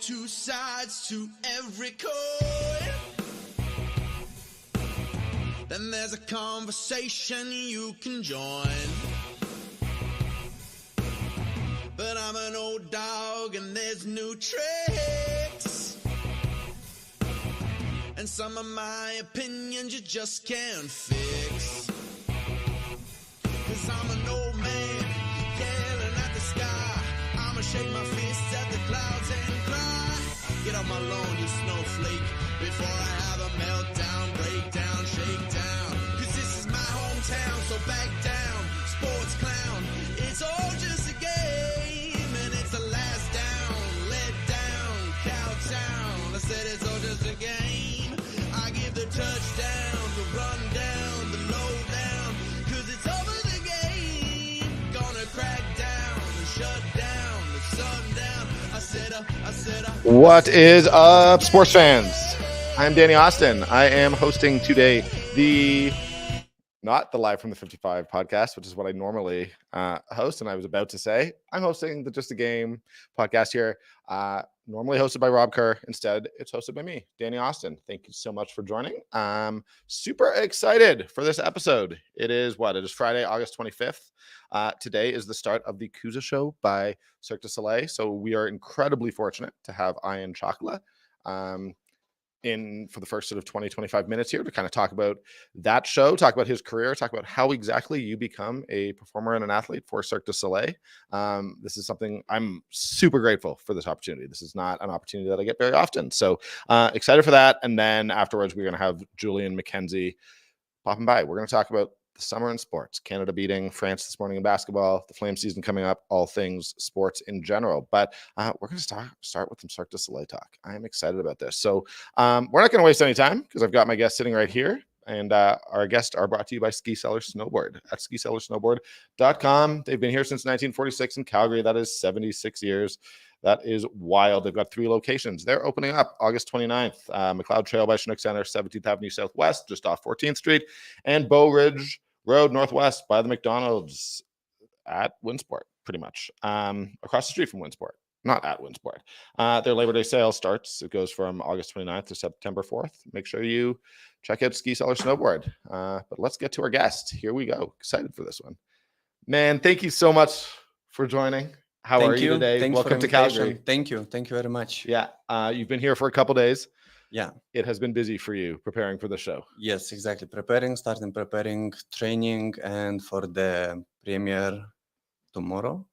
two sides to every coin. Then there's a conversation you can join. But I'm an old dog and there's new tricks. And some of my opinions you just can't fix. 'Cause I'm an old man yelling at the sky. I'ma shake my fists at the clouds and cry. Get off my lawn, you snowflake, before I have a meltdown, breakdown, shakedown. 'Cause this is my hometown, so back down, sports clown. It's all just a game, and it's the last down, let down, cowtown. I said it's all just a game. I give the touchdown, the rundown, the lowdown. 'Cause it's over the game, gonna crack down, shut down, the sundown. I said What is up, sports fans? I'm Danny Austin. I am hosting today not the Live from the 55 podcast, which is what I normally host. And I was about to say, I'm hosting the Just a Game podcast here, normally hosted by Rob Kerr. Instead, it's hosted by me, Danny Austin. Thank you so much for joining. I'm super excited for this episode. It is Friday, August 25th. Today is the start of the Kuza show by Cirque du Soleil. So we are incredibly fortunate to have Ciacla in for the first sort of 20-25 minutes here to kind of talk about that show, talk about his career, talk about how exactly you become a performer and an athlete for Cirque du Soleil. This is something I'm super grateful for, this opportunity. This is not an opportunity that I get very often. So excited for that. And then afterwards, we're going to have Julian McKenzie popping by. We're going to talk about the summer in sports, Canada beating France this morning in basketball, the Flames season coming up, all things sports in general. But we're going to start with some Cirque du Soleil talk. I am excited about this. So we're not going to waste any time because I've got my guest sitting right here. And our guests are brought to you by Ski Cellar Snowboard at skicellarsnowboard.com. They've been here since 1946 in Calgary. That is 76 years. That is wild. They've got 3 locations. They're opening up August 29th, McLeod Trail by Chinook Center, 17th Avenue Southwest, just off 14th Street, and Bow Ridge Road Northwest by the McDonald's at Winsport, pretty much, across the street from Winsport, not at Winsport. Their Labor Day sale starts. It goes from August 29th to September 4th. Make sure you check out Ski Cellar Snowboard. But let's get to our guest. Here we go. Excited for this one. Man, thank you so much for joining. How are you today? Thanks. Welcome to Calgary. Thank you. Thank you very much. Yeah. You've been here for a couple days. Yeah. It has been busy for you preparing for the show. Yes, exactly. Starting preparing, training, and for the premiere tomorrow.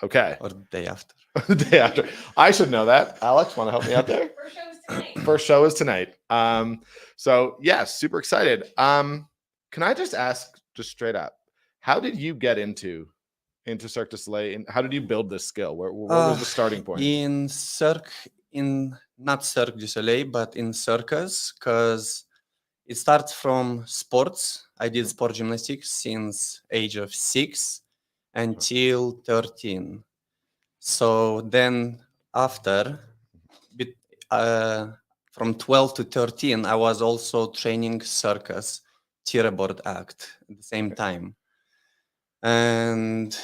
Okay. Or day after. The day after. I should know that. Alex, want to help me out there? First show is tonight. So yeah, super excited. Can I just ask, just straight up, how did you get into Cirque du Soleil, and how did you build this skill? Where was the starting point? In Cirque, not Cirque du Soleil, but in circus, because it starts from sports. I did sport gymnastics since age of 6 until 13. So then after, from 12 to 13, I was also training circus, theaterboard act at the same time. And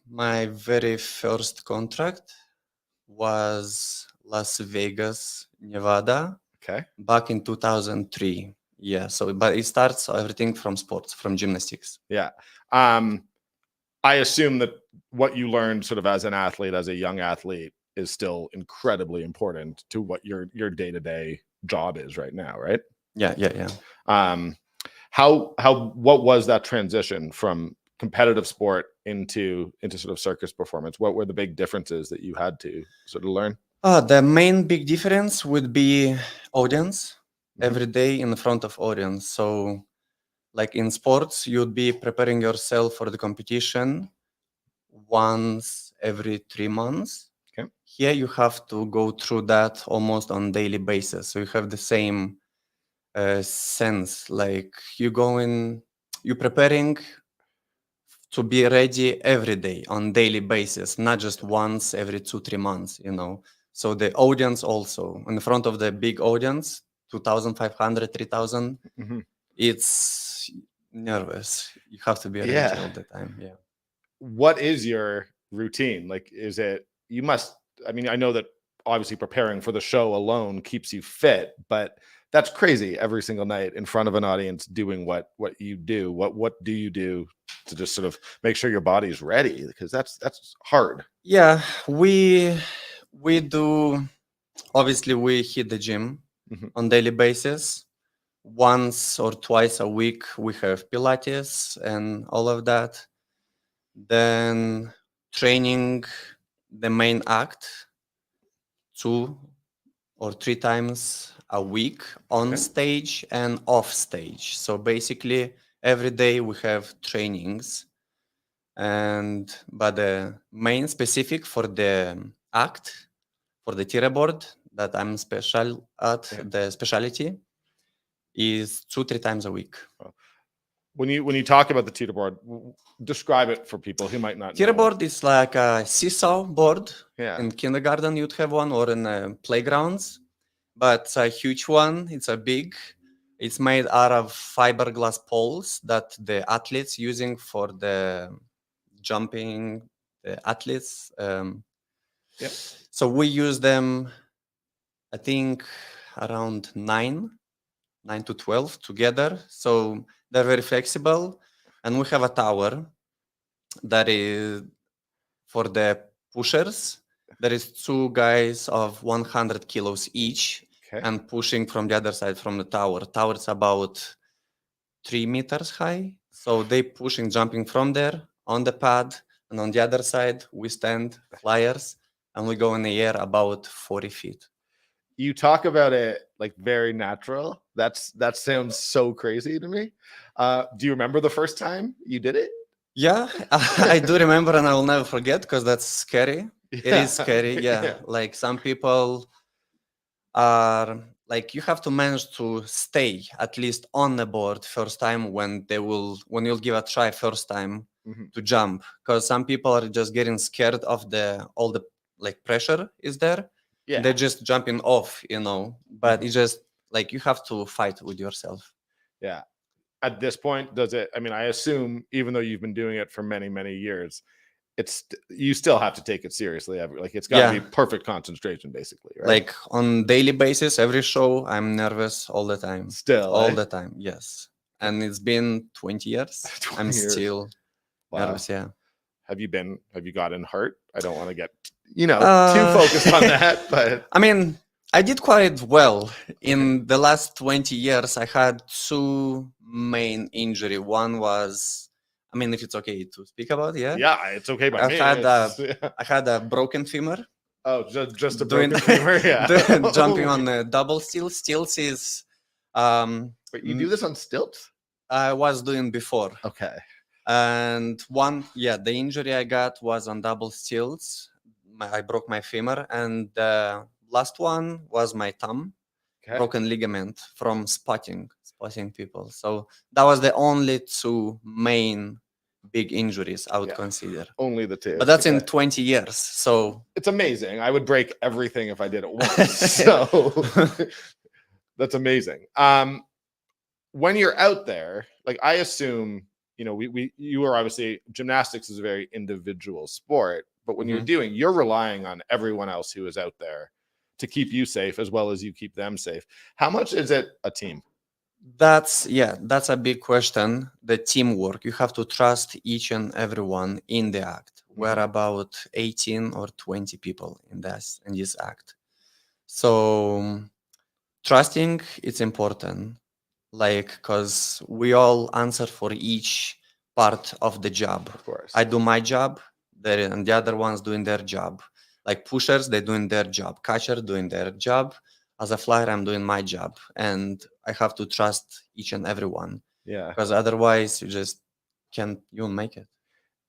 my very first contract was Las Vegas, Nevada. Okay. Back in 2003. Yeah. So, but it starts everything from sports, from gymnastics. Yeah. I assume that what you learned sort of as an athlete, as a young athlete, is still incredibly important to what your day-to-day job is right now, right? Yeah. What was that transition from competitive sport into sort of circus performance? What were the big differences that you had to sort of learn? The main big difference would be audience. Every day in front of audience. So like in sports, you'd be preparing yourself for the competition once every 3 months. Okay. Here you have to go through that almost on daily basis. So you have the same sense, like you're preparing to be ready every day on daily basis, not just once every 2-3 months, So the audience also, in front of the big audience, 2,500, 3,000, it's nervous. You have to be ready all the time. Yeah. What is your routine? Like, I know that obviously preparing for the show alone keeps you fit, but that's crazy every single night in front of an audience doing what you do. What do you do to just sort of make sure your body's ready? Because that's hard. Yeah, we do. Obviously, we hit the gym on daily basis. Once or twice a week, we have Pilates and all of that. Then training the main act 2 or 3 times a week on stage and off stage. So basically, every day we have trainings. But the main specific for the act, for the tire board that I'm special at, the specialty is 2-3 times a week. When you talk about the tire board, describe it for people who might not know. Tire board is like a seesaw board. Yeah. In kindergarten you'd have one, or in playgrounds, but it's a huge one. It's it's made out of fiberglass poles that the athletes using for the jumping, the athletes. So we use them, I think, around 9 to 12 together. So they're very flexible. And we have a tower that is for the pushers. There is 2 guys of 100 kilos each and pushing from the other side from the tower. Tower is about 3 meters high. So they pushing, jumping from there on the pad. And on the other side, we stand flyers and we go in the air about 40 feet. You talk about it like very natural. That sounds so crazy to me. Do you remember the first time you did it? Yeah, I do remember, and I will never forget, because that's scary. It is scary. Yeah. Like some people are like, you have to manage to stay at least on the board first time when you'll give a try first time to jump, because some people are just getting scared of all the like pressure is there. Yeah. They're just jumping off, but it's just like you have to fight with yourself. Yeah. At this point, I assume even though you've been doing it for many, many years, you still have to take it seriously. Like it's got to be perfect concentration, basically, right? Like on daily basis, every show, I'm nervous all the time. Still, all the time, yes. And it's been 20 years. 20 I'm years. Still nervous. Yeah. Have you gotten hurt? I don't want to get too focused on that, but I did quite well. In the last 20 years, I had 2 main injury. One was, if it's okay to speak about, yeah. Yeah, it's okay by me. I had a broken femur. Oh, just a broken femur, yeah. Jumping on the double stilts. Stilts is... Wait, you do this on stilts? I was doing before. Okay. And the injury I got was on double stilts. I broke my femur, and the last one was my thumb, broken ligament from spotting people. So that was the only 2 main big injuries I would consider. Only the 2. But that's in 20 years. So it's amazing. I would break everything if I did it once. So that's amazing. When you're out there, like I assume, you are obviously, gymnastics is a very individual sport, but when you're relying on everyone else who is out there to keep you safe as well as you keep them safe. How much is it a team? That's a big question. The teamwork. You have to trust each and everyone in the act. We're about 18 or 20 people in this act. So trusting, it's important. Because we all answer for each part of the job. Of course. I do my job, and the other one's doing their job. Like pushers, they're doing their job. Catcher doing their job. As a flyer, I'm doing my job. And I have to trust each and everyone. Yeah. Because otherwise, you won't make it.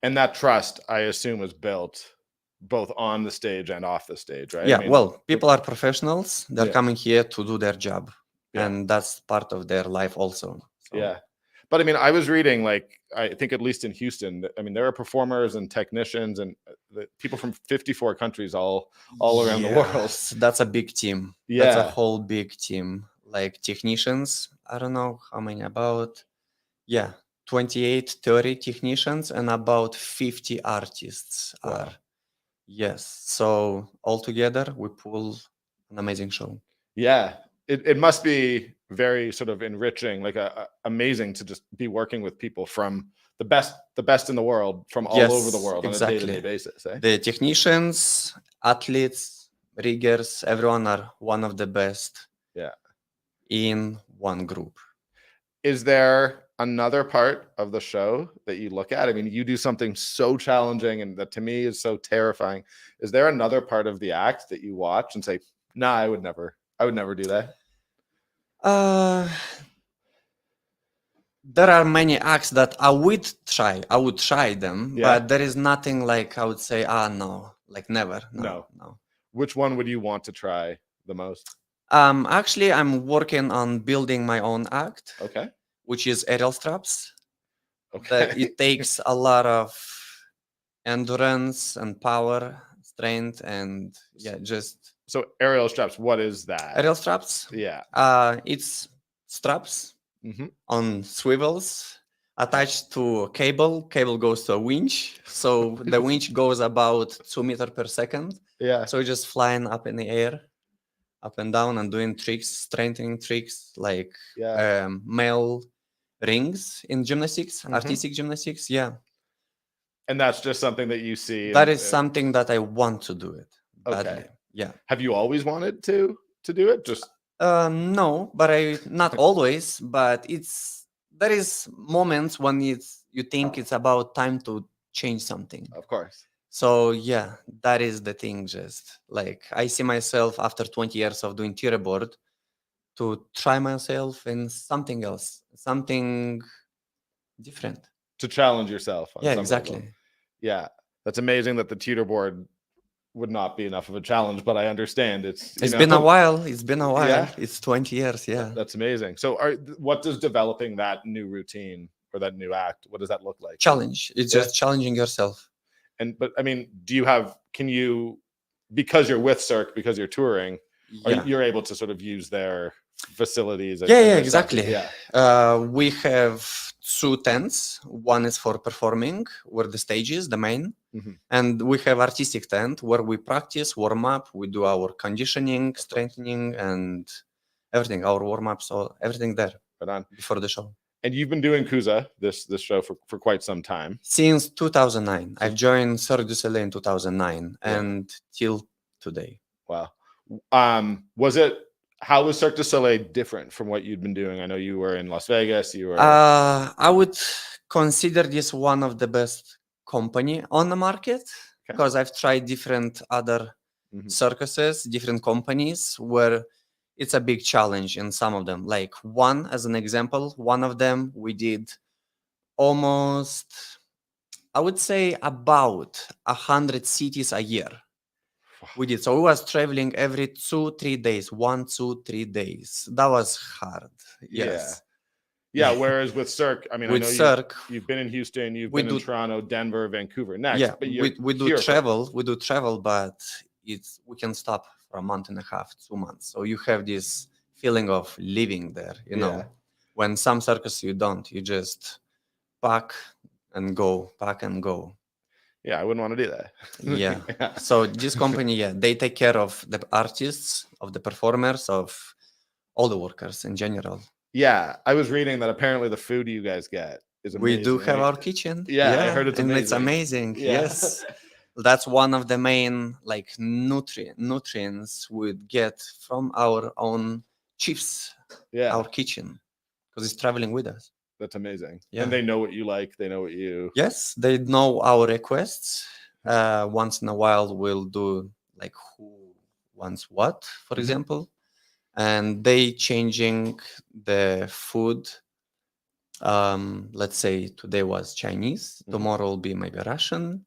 And that trust, I assume, is built both on the stage and off the stage, right? Yeah, people are professionals. They're coming here to do their job. And that's part of their life also. So. Yeah. But I was reading, I think at least in Houston, there are performers and technicians and people from 54 countries all around the world. That's a big team. Yeah. That's a whole big team. Like technicians, I don't know how many, about, 28, 30 technicians and about 50 artists are Yes. So all together, we pull an amazing show. Yeah, it must be very sort of enriching, like amazing to just be working with people from the best in the world from all over the Yes, world on a exactly. day-to-day basis. Eh? The technicians, athletes, riggers, everyone are one of the best Yeah. in one group. Is there another part of the show that you look at? I mean, you do something so challenging and that to me is so terrifying. Is there another part of the act that you watch and say, "Nah, I would never do that"? There are many acts that I would try them, Yeah. but there is nothing like I would say, no, like never. No. Which one would you want to try the most? Actually, I'm working on building my own act, Okay. which is aerial straps. Okay. That it takes a lot of endurance and power, strength, and just So aerial straps, what is that? aerial straps. Yeah. It's straps Mhm. on swivels attached to a cable. Cable goes to a winch, so the winch goes about 2 meters per second. Yeah. So you're just flying up in the air, up and down, and doing tricks, strengthening tricks like male rings in gymnastics, artistic gymnastics. Yeah. And that's just something that you see. That is something that I want to do it badly. Okay. Yeah. Have you always wanted to do it? Just no, but I not always, but there is moments when you think it's about time to change something. Of course. So yeah, that is the thing. Just like I see myself after 20 years of doing teeterboard to try myself in something else, something different. To challenge yourself. On Yeah, some exactly. level. Yeah, that's amazing that the teeterboard would not be enough of a challenge, but I understand it's been a while. It's been a while. Yeah. It's 20 years. Yeah. That's amazing. So what does developing that new routine or that new act, what does that look like? Challenge. It's just challenging yourself. But I mean, can you, because you're with Cirque, because you're touring, you're able to sort of use their facilities? Yeah, exactly. Yeah. We have 2 tents. One is for performing, where the stage is, the main. And we have artistic tent where we practice, warm up, we do our conditioning, strengthening, and everything, our warm-ups, everything there before the show. And you've been doing Kuza, this show for quite some time. Since 2009. I've joined Cirque du Soleil in 2009 and till today. Wow. How was Cirque du Soleil different from what you'd been doing? I know you were in Las Vegas. I would consider this one of the best company on the market because I've tried different other circuses, different companies where it's a big challenge in some of them. Like one, as an example, one of them we did almost, I would say about 100 cities a year. We did. So we was traveling every 2-3 days, 1-2-3 days. That was hard. Yes. Yeah. Whereas with Cirque, I mean, with I know Cirque, you've been in Houston, you've been in Toronto, Denver, Vancouver. Next, yeah, but we do travel. We do travel, but we can stop for a month and a half, 2 months. So you have this feeling of living there. You know, when some circus you don't, you just pack and go. Yeah, I wouldn't want to do that. Yeah. So this company, they take care of the artists, of the performers, of all the workers in general. Yeah, I was reading that apparently the food you guys get is amazing. We do have our kitchen. Yeah, I heard it's amazing. And it's amazing. Yeah. Yes. That's one of the main like nutrients we'd get from our own chefs, our kitchen, because it's traveling with us. That's amazing. Yeah. And they know what you like. They know what you... Yes, they know our requests. Once in a while, we'll do like who wants what, for example. And they changing the food. Let's say today was Chinese. Tomorrow will be maybe Russian.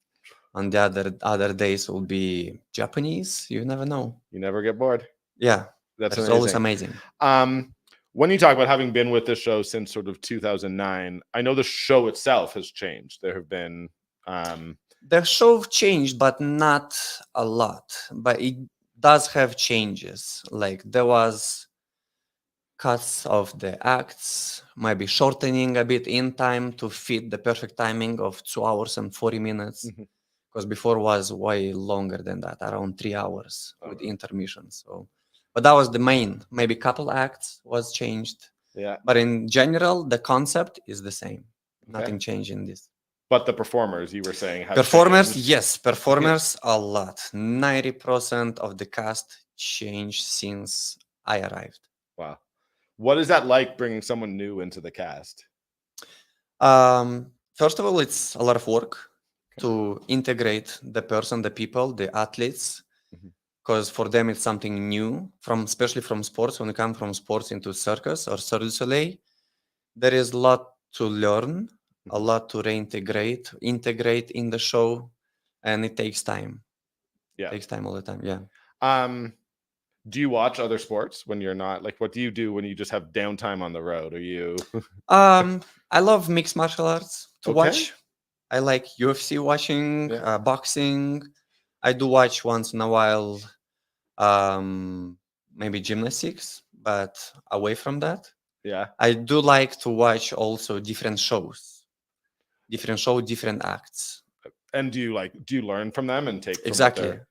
On the other days will be Japanese. You never know. You never get bored. Yeah. That's always amazing. When you talk about having been with the show since sort of 2009, I know the show itself has changed. There have been... The show changed, but not a lot. But it does have changes. Like there was cuts of the acts, maybe shortening a bit in time to fit the perfect timing of 2 hours and 40 minutes. Because because before was way longer than that, around 3 hours with Okay. intermissions. So, but that was the main. Maybe couple acts was changed, Yeah. but in general, the concept is the same. Okay. Nothing changed in this. But the performers, you were saying, have Performers, changed. yes, performers a lot. 90% of the cast changed since I arrived. Wow. What is that like bringing someone new into the cast? First of all, it's a lot of work to integrate the person, the people, the athletes, Mhm. because for them it's something new, especially from sports. When you come from sports into circus or Cirque du Soleil, there is a lot to learn, a Mhm. lot to integrate in the show, and it takes time. Yeah. Takes time all the time. Yeah. Do you watch other sports when you're not, like, what do you do when you just have downtime on the road? Are you I love mixed martial arts to Okay. watch. I like UFC watching, Yeah. boxing. I do watch once in a while, maybe gymnastics, but away from that, Yeah. I do like to watch also different shows, different acts. And do you learn from them and take from what Exactly. they're-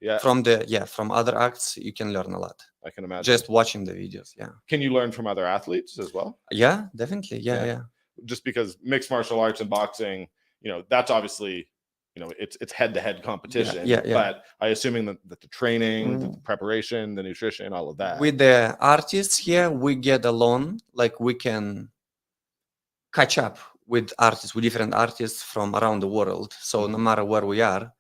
Yeah, From other acts, you can learn a lot. I can imagine. Just watching the videos. Yeah. Can you learn from other athletes as well? Yeah, definitely. Yeah. Yeah. Just because mixed martial arts and boxing, that's obviously, it's head-to-head competition. yeah. But I assuming that the training, the preparation, the nutrition, all of that. With the artists here, we get along, like we can catch up with artists, with different artists from around the world. So no matter where we are,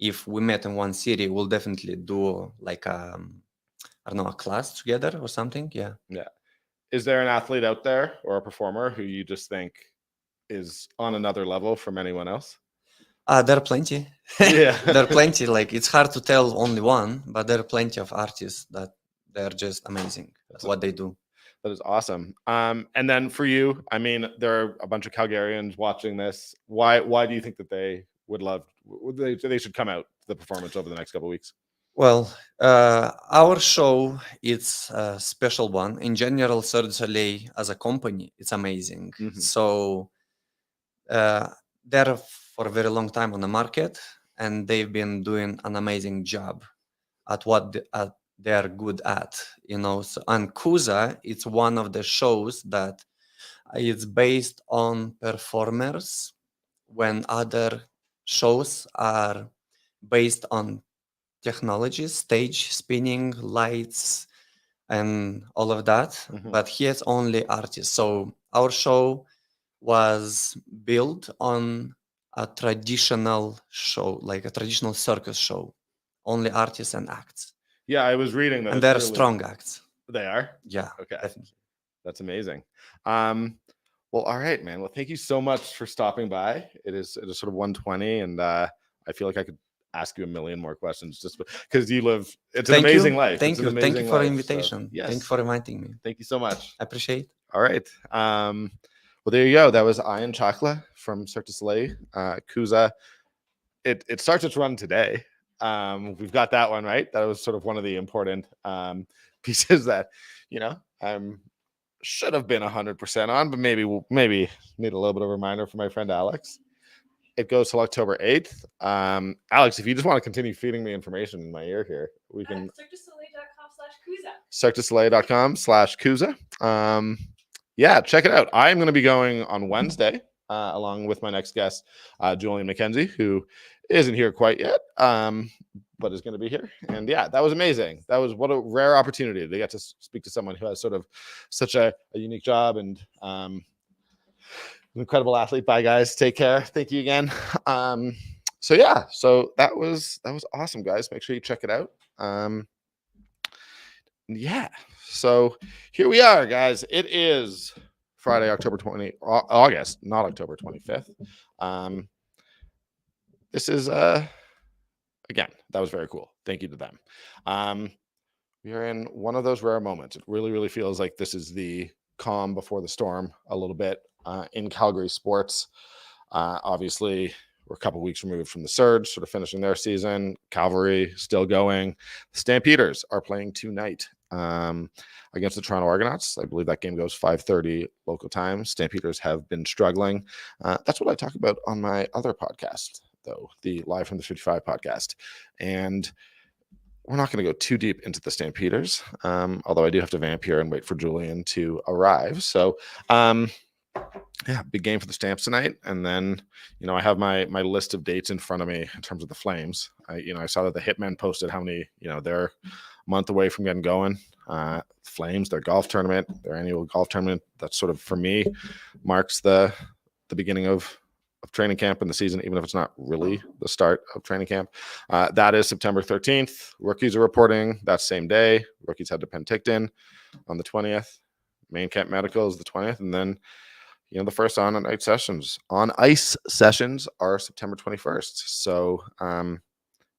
if we met in one city, we'll definitely do like I don't know, a class together or something. Yeah. Yeah. Is there an athlete out there or a performer who you just think is on another level from anyone else? There are plenty. Yeah. There are plenty. Like it's hard to tell only one, but there are plenty of artists that they're just amazing at what they do. That is awesome. And then for you, I mean, there are a bunch of Calgarians watching this. Why do you think that they they should come out to the performance over the next couple of weeks? Well, our show it's a special one. In general, Cirque du Soleil as a company, it's amazing. So they're for a very long time on the market, and they've been doing an amazing job at what they are good at. So, and Kuza, it's one of the shows that it's based on performers, when other shows are based on technologies, stage spinning, lights, and all of that. But here's only artists. So our show was built on a traditional show, like a traditional circus show, only artists and acts. Yeah, I was reading that. And they're strong acts. They are? Yeah. Okay. Definitely. That's amazing. Well, all right, man. Well, thank you so much for stopping by. It is sort of 1:20, and I feel like I could ask you a million more questions just because you live. It's an amazing life. Thank you. Thank you for the invitation. Yes. Thank you for inviting me. Thank you so much. I appreciate. All right. Well, there you go. That was I and Ciacla from Cirque du Soleil, Kuza. It starts its run today. We've got that one right. That was sort of one of the important pieces that should have been 100% on, but maybe need a little bit of a reminder for my friend Alex. It goes till October 8th. Alex, if you just want to continue feeding me information in my ear here, we can. CirqueDuSoleil.com/Kuza. Yeah, check it out. I'm going to be going on Wednesday along with my next guest, Julian McKenzie, who isn't here quite yet, but is going to be here. And yeah, that was amazing. That was what a rare opportunity to get to speak to someone who has sort of such a unique job and an incredible athlete. Bye, guys. Take care. Thank you again. So that was awesome, guys. Make sure you check it out. Yeah. So here we are, guys. It is Friday, August, not October 25th. This is again, that was very cool. Thank you to them. We are in one of those rare moments. It really, really feels like this is the calm before the storm a little bit in Calgary sports. Obviously, we're a couple weeks removed from the Surge, sort of finishing their season. Cavalry still going. The Stampeders are playing tonight against the Toronto Argonauts. I believe that game goes 5:30 local time. Stampeders have been struggling. That's what I talk about on my other podcast, though, the Live from the 55 podcast. And we're not going to go too deep into the Stampeders, although I do have to vamp here and wait for Julian to arrive. So, yeah, big game for the Stamps tonight. And then, I have my list of dates in front of me in terms of the Flames. I saw that the Hitmen posted how many, they're a month away from getting going. Flames, their golf tournament, their annual golf tournament, that's sort of, for me, marks the beginning of training camp in the season, even if it's not really the start of training camp. That is September 13th. Rookies are reporting that same day. Rookies head to Penticton on the 20th. Main camp medical is the 20th. And then, the first on ice sessions are September 21st. So,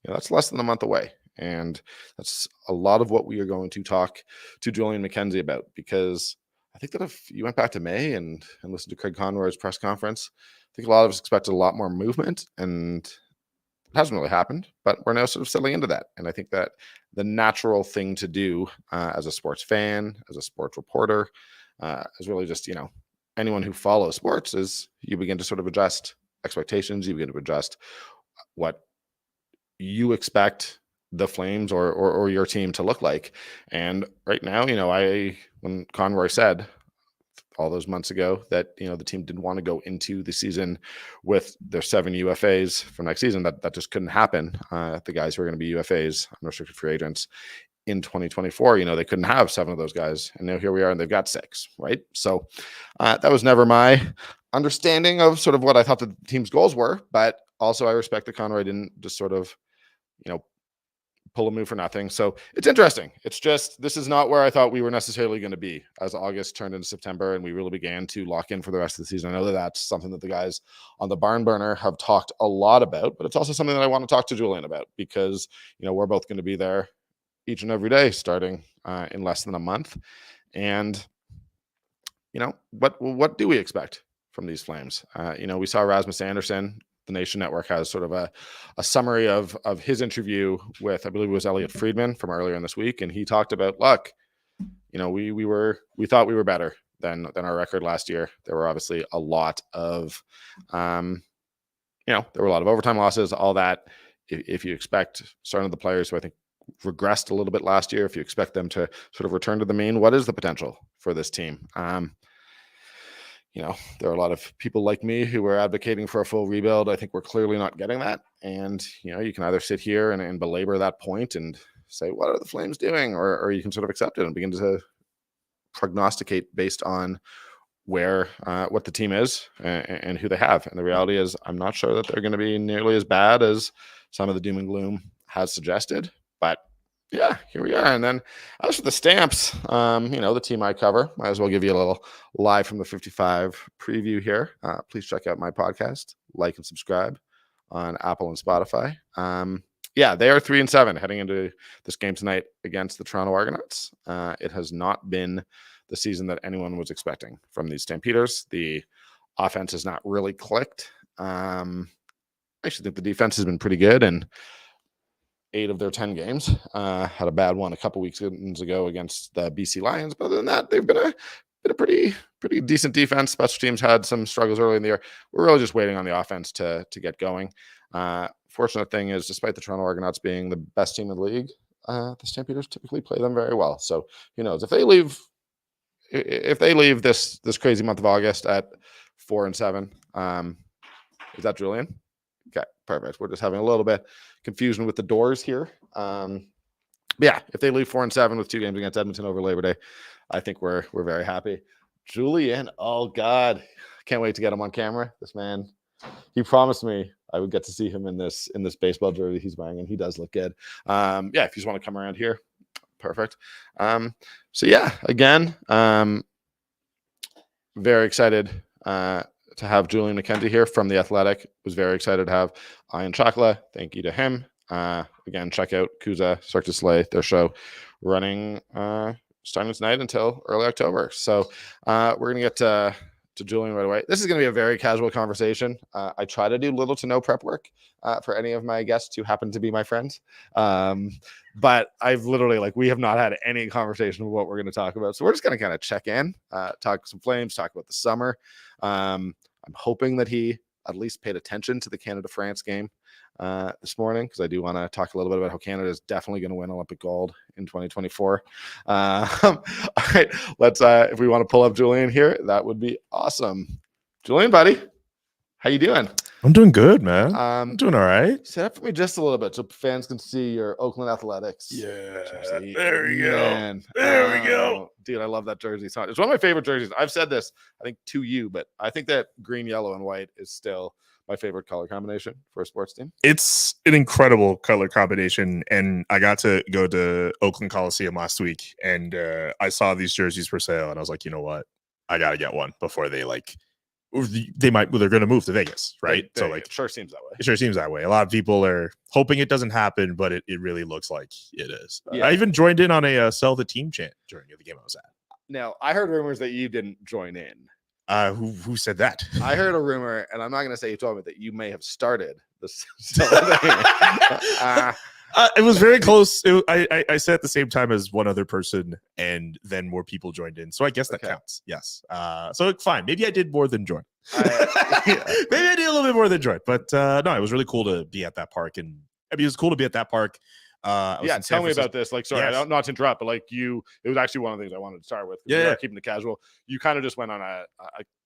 that's less than a month away. And that's a lot of what we are going to talk to Julian McKenzie about, because I think that if you went back to May and listened to Craig Conroy's press conference, I think a lot of us expected a lot more movement, and it hasn't really happened, but we're now sort of settling into that. And I think that the natural thing to do as a sports fan, as a sports reporter, is really just, anyone who follows sports, is you begin to sort of adjust expectations. You begin to adjust what you expect the Flames or your team to look like. And right now, when Conroy said all those months ago that, the team didn't want to go into the season with their 7 UFAs for next season, that just couldn't happen. The guys who are going to be UFAs, unrestricted free agents, in 2024, they couldn't have 7 of those guys. And now here we are, and they've got 6, right? So that was never my understanding of sort of what I thought the team's goals were. But also I respect that Conroy didn't just sort of, pull a move for nothing. So it's interesting. It's just, this is not where I thought we were necessarily going to be as August turned into September and we really began to lock in for the rest of the season. I know that that's something that the guys on the Barn Burner have talked a lot about, but it's also something that I want to talk to Julian about, because, we're both going to be there each and every day starting in less than a month. And, what do we expect from these Flames? We saw Rasmus Anderson. The Nation Network has sort of a summary of his interview with, I believe it was Elliot Friedman from earlier in this week. And he talked about, look, we thought we were better than our record last year. There were obviously a lot of, there were a lot of overtime losses, all that. If you expect certain of the players who I think regressed a little bit last year, if you expect them to sort of return to the mean, what is the potential for this team? There are a lot of people like me who are advocating for a full rebuild. I think we're clearly not getting that. And, you can either sit here and belabor that point and say, what are the Flames doing? Or you can sort of accept it and begin to prognosticate based on where, what the team is and who they have. And the reality is, I'm not sure that they're going to be nearly as bad as some of the doom and gloom has suggested. But yeah, here we are. And then as for the Stamps, the team I cover, might as well give you a little Live from the 55 preview here. Please check out my podcast, like and subscribe on Apple and Spotify. They are 3-7 heading into this game tonight against the Toronto Argonauts. It has not been the season that anyone was expecting from these Stampeders. The offense has not really clicked. I actually think the defense has been pretty good, and 8 of their 10 games. Had a bad one a couple weeks ago against the BC Lions, but other than that, they've been a pretty decent defense. Special teams had some struggles early in the year. We're really just waiting on the offense to get going. Fortunate thing is, despite the Toronto Argonauts being the best team in the league, the Stampeders typically play them very well. So who knows, if they leave this crazy month of August at 4-7, is that Julian? Okay, perfect. We're just having a little bit confusion with the doors here. If they leave 4-7 with 2 games against Edmonton over Labor Day, I think we're very happy. Julian, oh God, can't wait to get him on camera. This man, he promised me I would get to see him in this baseball jersey he's wearing, and he does look good. If you just want to come around here, perfect. Again, very excited to have Julian McKenzie here from The Athletic. Was very excited to have Ian Ciacla. Thank you to him. Again, check out Kuza, Cirque du Soleil, their show running starting tonight until early October. So we're going to get to Julian right away. This is going to be a very casual conversation. I try to do little to no prep work for any of my guests who happen to be my friends. But I've literally, we have not had any conversation of what we're going to talk about. So we're just going to kind of check in, talk some Flames, talk about the summer. I'm hoping that he at least paid attention to the Canada-France game this morning, because I do want to talk a little bit about how Canada is definitely going to win Olympic gold in 2024. All right, let's if we want to pull up Julian here, that would be awesome. Julian, buddy, how you doing? I'm doing good, man. I'm doing all right. Set up for me just a little bit so fans can see your Oakland Athletics. Yeah, jersey. there we Man. go. There we go. Dude, I love that jersey. It's one of my favorite jerseys. I've said this, I think, to you, but I think that green, yellow, and white is still my favorite color combination for a sports team. It's an incredible color combination, and I got to go to Oakland Coliseum last week, and I saw these jerseys for sale, and I was like, you know what? I got to get one before they're going to move to Vegas, right? So like, it sure seems that way. It sure seems that way. A lot of people are hoping it doesn't happen, but it really looks like it is. Yeah. I even joined in on a sell the team chant during the game I was at. Now, I heard rumors that you didn't join in. Who said that? I heard a rumor, and I'm not going to say you told me, that you may have started this. It was very close. I said at the same time as one other person, and then more people joined in. So I guess that counts. Yes. So fine. Maybe I did more than join. Maybe I did a little bit more than join. But no, it was really cool to be at that park. And I mean, it was cool to be at that park. Yeah, tell me about this. Like, sorry, yes. Not to interrupt, but like it was actually one of the things I wanted to start with. Yeah, keeping it casual. You kind of just went on a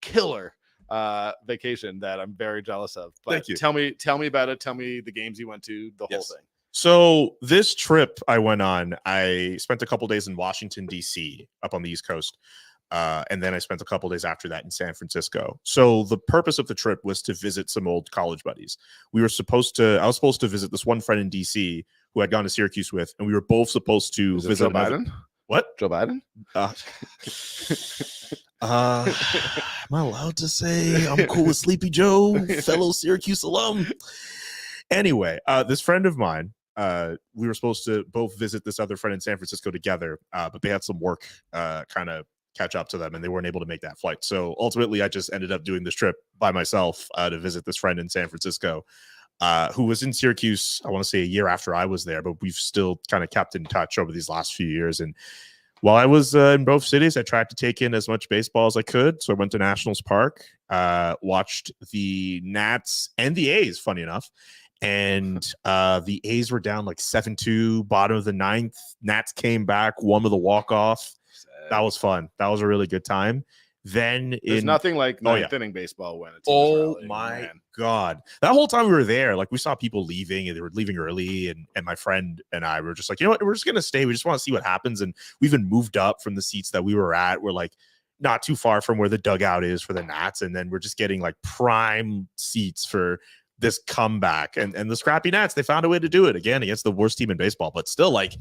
killer vacation that I'm very jealous of. But thank you. Tell me about it. Tell me the games you went to, the whole thing. So this trip I went on, I spent a couple days in Washington, D.C., up on the East Coast. And then I spent a couple days after that in San Francisco. So the purpose of the trip was to visit some old college buddies. I was supposed to visit this one friend in D.C. who I'd gone to Syracuse with, and we were both supposed to visit Joe Biden. What? Joe Biden? Am I allowed to say I'm cool with Sleepy Joe, fellow Syracuse alum? Anyway, this friend of mine, we were supposed to both visit this other friend in San Francisco together, but they had some work kind of catch up to them, and they weren't able to make that flight. So ultimately, I just ended up doing this trip by myself to visit this friend in San Francisco, who was in Syracuse, I want to say a year after I was there, but we've still kind of kept in touch over these last few years. And while I was in both cities, I tried to take in as much baseball as I could. So I went to Nationals Park, watched the Nats and the A's, funny enough. And the A's were down like 7-2, bottom of the ninth. Nats came back, won with a walk-off. That was fun. That was a really good time. Then there's nothing like ninth inning baseball when it's my God. That whole time we were there, like we saw people leaving, and they were leaving early, and my friend and I were just like, you know what, we're just gonna stay. We just want to see what happens. And we even moved up from the seats that we were at. We're like not too far from where the dugout is for the Nats, and then we're just getting like prime seats for this comeback. And the scrappy Nats, they found a way to do it again against the worst team in baseball, but still, like,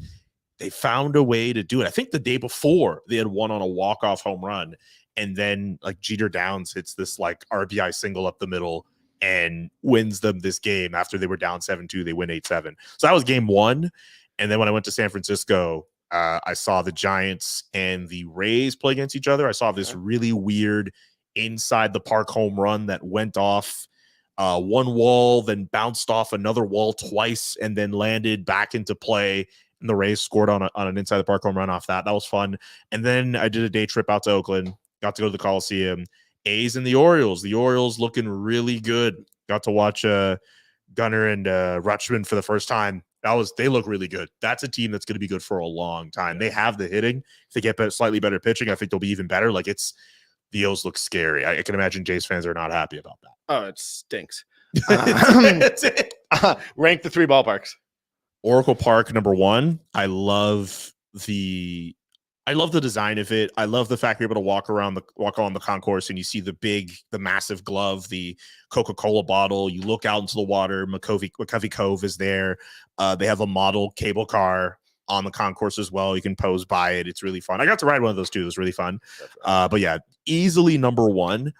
they found a way to do it. I think the day before they had won on a walk-off home run, and then like Jeter Downs hits this like RBI single up the middle and wins them this game after they were down 7-2. They win 8-7. So that was game one. And then when I went to San Francisco, I saw the Giants and the Rays play against each other. I saw this really weird inside the park home run that went off one wall, then bounced off another wall twice, and then landed back into play. And the Rays scored on an inside the park home run off that. That was fun. And then I did a day trip out to Oakland, got to go to the Coliseum. A's and the Orioles. The Orioles looking really good. Got to watch Gunnar and Rutschman for the first time. They look really good. That's a team that's going to be good for a long time. They have the hitting. If they get slightly better pitching, I think they'll be even better. Like, the O's look scary. I can imagine Jays fans are not happy about that. Oh, it stinks. Rank the three ballparks. Oracle Park, number one. I love the design of it. I love the fact you're able to walk on the concourse and you see the massive glove, the Coca-Cola bottle. You look out into the water. McCovey Cove is there. They have a model cable car on the concourse as well. You can pose by it. It's really fun. I got to ride one of those too. It was really fun. But yeah, easily number one.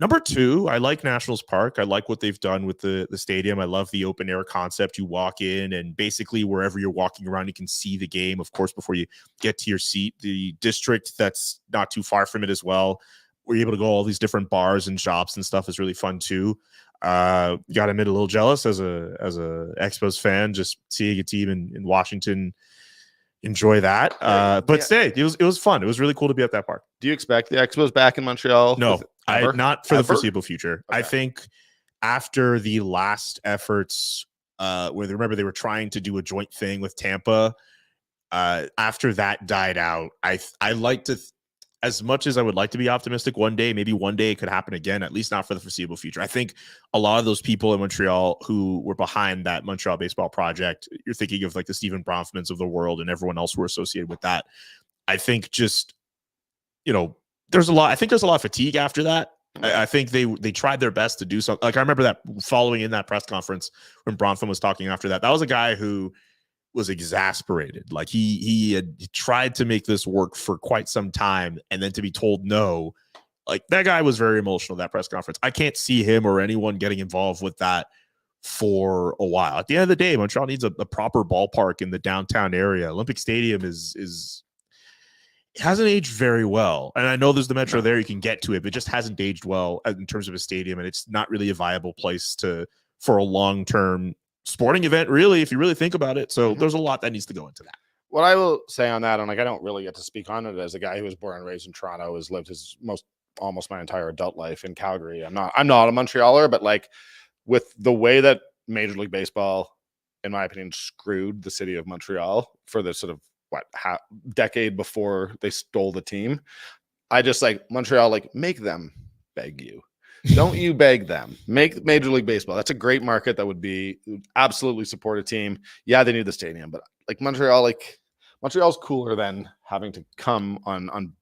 Number two, I like Nationals Park. I like what they've done with the stadium. I love the open air concept. You walk in and basically wherever you're walking around, you can see the game, of course, before you get to your seat. The district that's not too far from it as well, where you're able to go all these different bars and shops and stuff is really fun too. Got to admit, a little jealous as a Expos fan, just seeing a team in Washington enjoy that. But stay, it was fun. It was really cool to be at that park. Do you expect the Expos back in Montreal? No, not for the foreseeable future. Okay. I think after the last efforts, where they were trying to do a joint thing with Tampa. After that died out, I like to, as much as I would like to be optimistic, maybe one day it could happen again, at least not for the foreseeable future. I think a lot of those people in Montreal who were behind that Montreal baseball project, you're thinking of like the Stephen Bronfmans of the world and everyone else who are associated with that. I think just, there's a lot of fatigue after that. I think they tried their best to do something. Like I remember that following in that press conference when Bronfman was talking after that, that was a guy who was exasperated. Like he had tried to make this work for quite some time, and then to be told no, like that guy was very emotional, that press conference. I can't see him or anyone getting involved with that for a while. At the end of the day, Montreal needs a proper ballpark in the downtown area. Olympic Stadium is it hasn't aged very well. And I know there's the Metro there, you can get to it, but it just hasn't aged well in terms of a stadium, and it's not really a viable place for a long-term sporting event, really, if you really think about it. So there's a lot that needs to go into that. What I will say on that, and like I don't really get to speak on it as a guy who was born and raised in Toronto, has lived his almost my entire adult life in Calgary. I'm not a Montrealer, but like with the way that Major League Baseball, in my opinion, screwed the city of Montreal for the sort of decade before they stole the team, I just like Montreal, like make them beg you. Don't you beg them. Make Major League Baseball. That's a great market that would absolutely support a team. Yeah, they need the stadium, but like Montreal's cooler than having to come on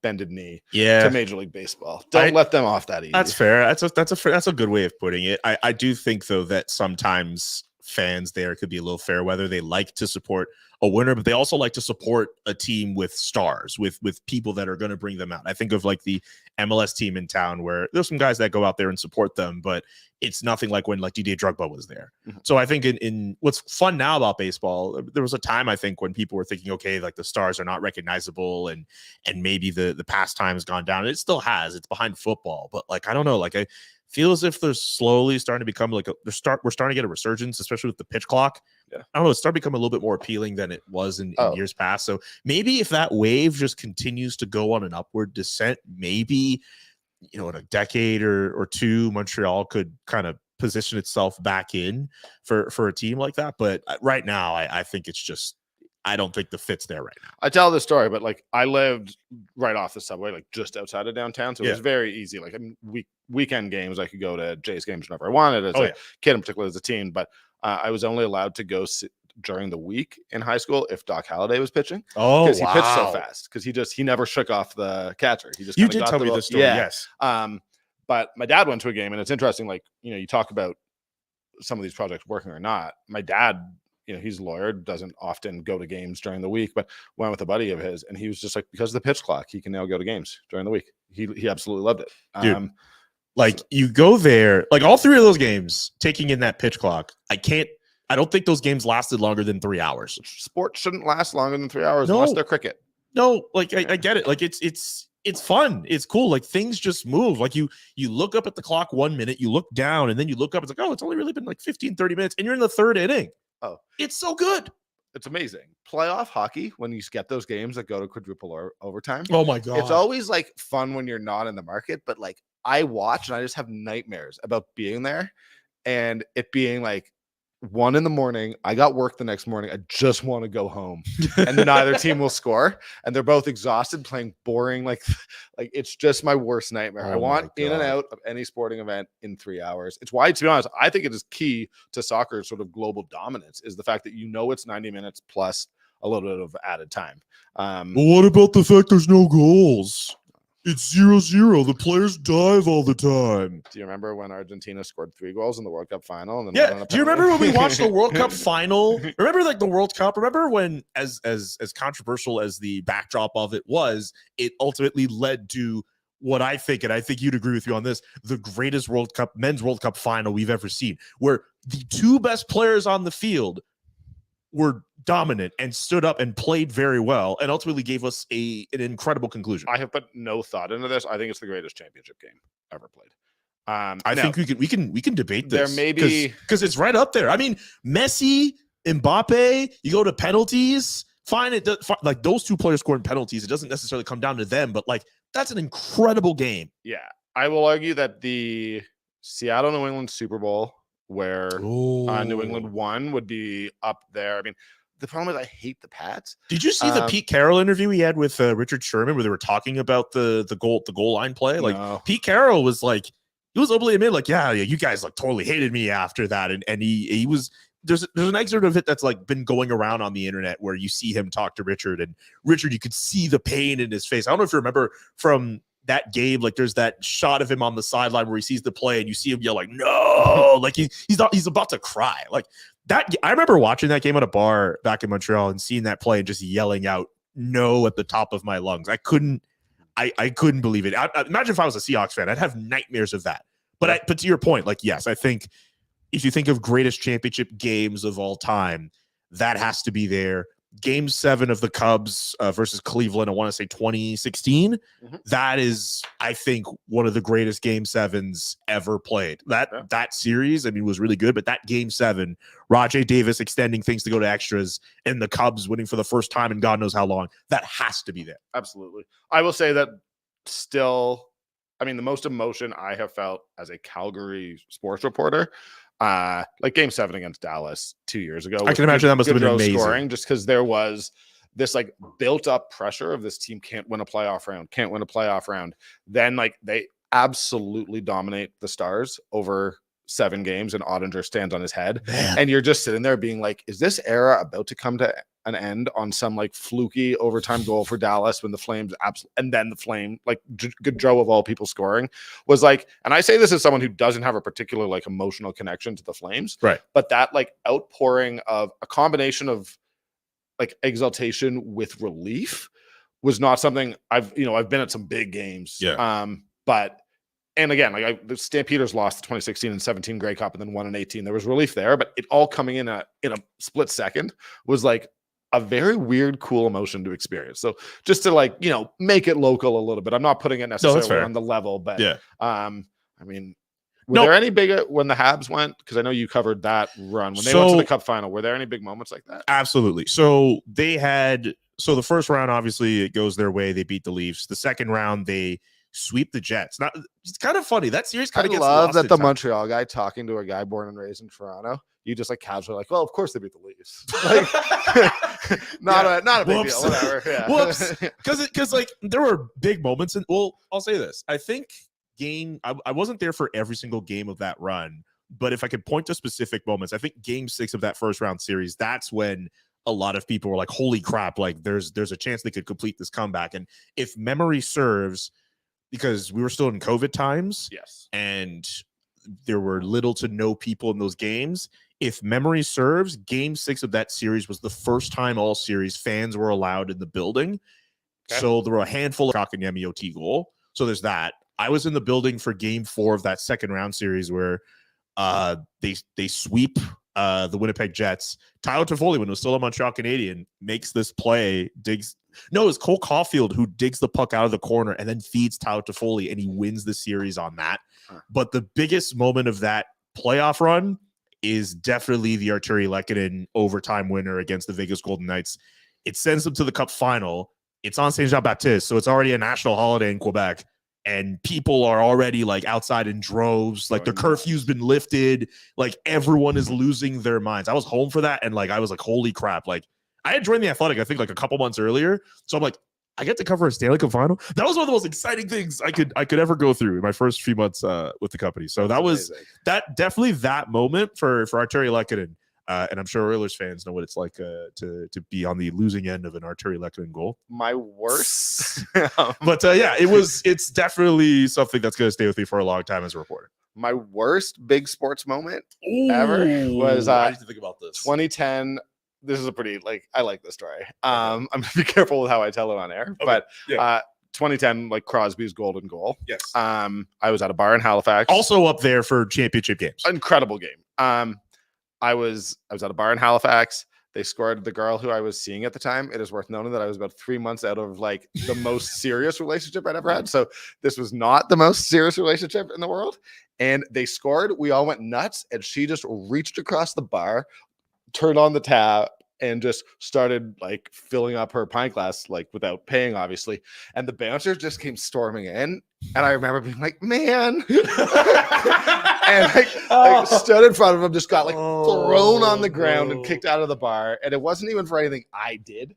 bended knee to Major League Baseball. Don't let them off that easy. That's fair. That's a good way of putting it. I do think though that sometimes fans there could be a little fair weather. They like to support a winner, but they also like to support a team with stars, with people that are going to bring them out. I think of like the MLS team in town where there's some guys that go out there and support them, but it's nothing like when like Didier Drogba was there. Mm-hmm. So I think in what's fun now about baseball, there was a time I think when people were thinking, okay, like the stars are not recognizable and maybe the pastime has gone down. It still has. It's behind football, but like I don't know, like I feel as if they're slowly starting to become like we're starting to get a resurgence, especially with the pitch clock. Yeah. I don't know, it's starting to become a little bit more appealing than it was in years past. So maybe if that wave just continues to go on an upward descent, maybe in a decade or two, Montreal could kind of position itself back in for a team like that. But right now, I think it's just, I don't think the fit's there right now. I tell this story, but like I lived right off the subway, like just outside of downtown. So it was very easy. Like weekend games, I could go to Jays games whenever I wanted as a kid, in particular as a teen. But I was only allowed to go during the week in high school if Doc Halladay was pitching. Oh, because he pitched so fast. Because he never shook off the catcher. He just you did tell me this story. Yes. But my dad went to a game, and it's interesting. Like you talk about some of these projects working or not. My dad, he's a lawyer, doesn't often go to games during the week, but went with a buddy of his, and he was just like, because of the pitch clock, he can now go to games during the week. He absolutely loved it. Dude, like you go there, like all three of those games, taking in that pitch clock, I don't think those games lasted longer than 3 hours. Sports shouldn't last longer than 3 hours unless they're cricket. No, like I get it. Like it's fun. It's cool. Like things just move. Like you look up at the clock 1 minute, you look down, and then you look up, it's like, oh, it's only really been like 15, 30 minutes, and you're in the third inning. Oh, it's so good. It's amazing. Playoff hockey, when you get those games that go to quadruple overtime. Oh my God. It's always like fun when you're not in the market, but like I watch and I just have nightmares about being there and it being like 1 a.m. I got work the next morning. I just want to go home, and neither team will score, and they're both exhausted, playing boring. Like it's just my worst nightmare. I want in and out of any sporting event in 3 hours. It's why, to be honest, I think it is key to soccer's sort of global dominance is the fact that it's 90 minutes plus a little bit of added time. But what about the fact there's no goals? It's 0-0. The players dive all the time. Do you remember when Argentina scored 3 goals in the World Cup final? And then do you remember when we watched the World Cup final? Remember like the World Cup? Remember when, as controversial as the backdrop of it was, it ultimately led to what I think, and I think you'd agree with you on this, the greatest men's World Cup final we've ever seen, where the 2 best players on the field were dominant and stood up and played very well and ultimately gave us an incredible conclusion. I have put no thought into this. I think it's the greatest championship game ever played. I think we can debate this. There may be, because it's right up there. I mean, Messi, Mbappe, you go to penalties, fine. Like those 2 players scoring penalties, it doesn't necessarily come down to them, but like that's an incredible game. Yeah. I will argue that the Seattle, New England Super Bowl, where New England Ooh. won, would be up there. I mean, the problem is I hate the Pats. Did you see the Pete Carroll interview he had with Richard Sherman, where they were talking about the goal line play? Like No. Pete Carroll was like, he was openly admitted, like, yeah, you guys like totally hated me after that, and he was. There's an excerpt of it that's like been going around on the internet where you see him talk to Richard, and Richard, you could see the pain in his face. I don't know if you remember from that game, like there's that shot of him on the sideline where he sees the play and you see him yell like, no, like he's about to cry. Like that. I remember watching that game at a bar back in Montreal and seeing that play and just yelling out no at the top of my lungs. I couldn't believe it. I imagine if I was a Seahawks fan, I'd have nightmares of that. But to your point, like, yes, I think if you think of greatest championship games of all time, that has to be there. Game 7 of the Cubs versus Cleveland, I want to say 2016. Mm-hmm. That is, I think, one of the greatest Game 7s ever played. That series, I mean, was really good, but that Game 7, Rajay Davis extending things to go to extras, and the Cubs winning for the first time in God knows how long, that has to be there. Absolutely. I will say that still, I mean, the most emotion I have felt as a Calgary sports reporter, like Game 7 against Dallas 2 years ago. I can imagine that must have been amazing. Scoring, just because there was this like built up pressure of this team can't win a playoff round. Then like they absolutely dominate the Stars over 7 games, and Ottinger stands on his head. Man. And you're just sitting there being like, is this era about to come to an end on some like fluky overtime goal for Dallas when the Flames and then the Flame, like Joe of all people scoring, was like, and I say this as someone who doesn't have a particular like emotional connection to the Flames, right? But that like outpouring of a combination of like exaltation with relief was not something I've been at some big games, but and again, like the Stampeders lost the 2016 and 17 Grey Cup and then won in 18. There was relief there, but it all coming in a split second was like a very weird, cool emotion to experience. So just to like, make it local a little bit. I'm not putting it necessarily on the level, but I mean, were there any big when the Habs went? Because I know you covered that run when they went to the Cup final. Were there any big moments like that? Absolutely. So the first round, obviously, it goes their way. They beat the Leafs. The second round, they sweep the Jets. Now, it's kind of funny. That series kind of gets lost. I love that the time. Montreal guy talking to a guy born and raised in Toronto. You just like casually like, well, of course they beat the Leafs. Like, not a big deal. Whatever. Yeah. Whoops. Because like there were big moments, and I'll say this. I think I wasn't there for every single game of that run, but if I could point to specific moments, I think Game 6 of that first round series, that's when a lot of people were like, holy crap, like there's a chance they could complete this comeback. And if memory serves, because we were still in COVID times, yes, and there were little to no people in those games. If memory serves, Game 6 of that series was the first time all series fans were allowed in the building. Okay. So there were a handful of Kotkaniemi OT goal. So there's that. I was in the building for Game 4 of that second round series where they sweep the Winnipeg Jets. Tyler Toffoli, when it was still a Montreal Canadian, makes this play, it's Cole Caulfield who digs the puck out of the corner and then feeds Tyler Toffoli, and he wins the series on that. But the biggest moment of that playoff run is definitely the Arturi Lehkonen overtime winner against the Vegas Golden Knights. It sends them to the Cup final. It's on Saint Jean-Baptiste, so it's already a national holiday in Quebec, and people are already like outside in droves. Like the curfew's been lifted. Like everyone is losing their minds. I was home for that, and like I was like, holy crap! Like I had joined the Athletic, I think, like a couple months earlier, so I'm like, I get to cover a Stanley Cup final. That was one of the most exciting things I could ever go through in my first few months with the company. So that was definitely that moment for Arturi Lehkonen. And I'm sure Oilers fans know what it's like to be on the losing end of an Arturi Lehkonen goal. My worst. But it's definitely something that's going to stay with me for a long time as a reporter. My worst big sports moment ever was I need to think about this. 2010. This is a pretty I like this story. I'm gonna be careful with how I tell it on air, but 2010, like Crosby's golden goal. Yes. I was at a bar in Halifax. Also up there for championship games. Incredible game. I was at a bar in Halifax. They scored the girl who I was seeing at the time. It is worth noting that I was about 3 months out of like the most serious relationship I'd ever had. So this was not the most serious relationship in the world. And they scored. We all went nuts. And she just reached across the bar, turned on the tap, and just started like filling up her pint glass, like without paying, obviously. And the bouncer just came storming in, And I remember being like, man. And like stood in front of him, just got like thrown on the ground and kicked out of the bar. And it wasn't even for anything I did.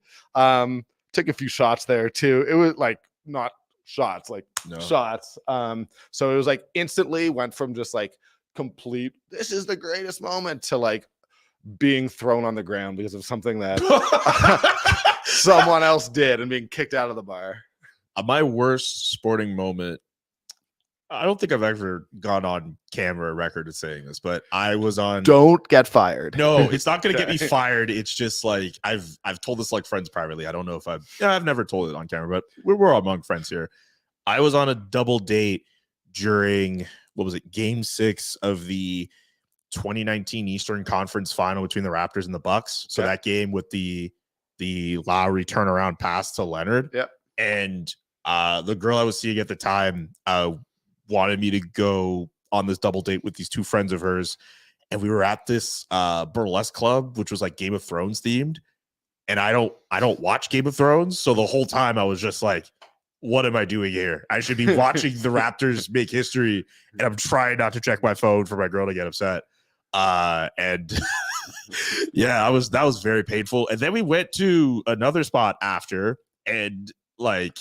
Took a few shots there too. It was like not shots, like shots. So it was like instantly went from just like complete, this is the greatest moment, to like being thrown on the ground because of something that someone else did and being kicked out of the bar. My worst sporting moment, I don't think I've ever gone on camera record of saying this, but I was on. Don't get fired. No, it's not going to get me fired. It's just like I've told this like friends privately. I don't know if I've never told it on camera, but we're among friends here. I was on a double date during, what was it, Game 6 of the 2019 Eastern Conference Final between the Raptors and the Bucks. So that game with the Lowry turnaround pass to Leonard. Yeah. And the girl I was seeing at the time wanted me to go on this double date with these two friends of hers, and we were at this burlesque club, which was like Game of Thrones themed. And I don't watch Game of Thrones, so the whole time I was just like, what am I doing here? I should be watching the Raptors make history, and I'm trying not to check my phone for my girl to get upset. And yeah, that was very painful. And then we went to another spot after, and like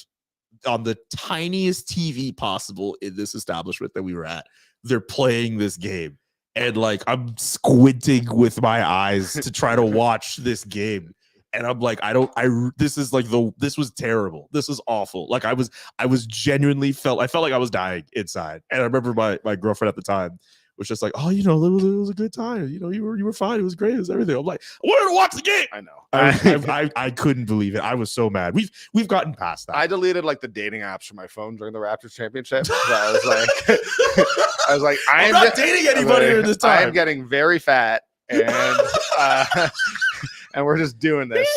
on the tiniest TV possible in this establishment that we were at, they're playing this game. And like, I'm squinting with my eyes to try to watch this game. And I'm like, this was terrible. This was awful. Like I was genuinely felt like I was dying inside. And I remember my girlfriend at the time was just like, oh, it was a good time. You were fine. It was great. It was everything. I'm like, I wanted to watch the game. I know. I couldn't believe it. I was so mad. We've gotten past that. I deleted like the dating apps from my phone during the Raptors championship. So I was like, I'm not dating anybody during this time. I am getting very fat, and and we're just doing this.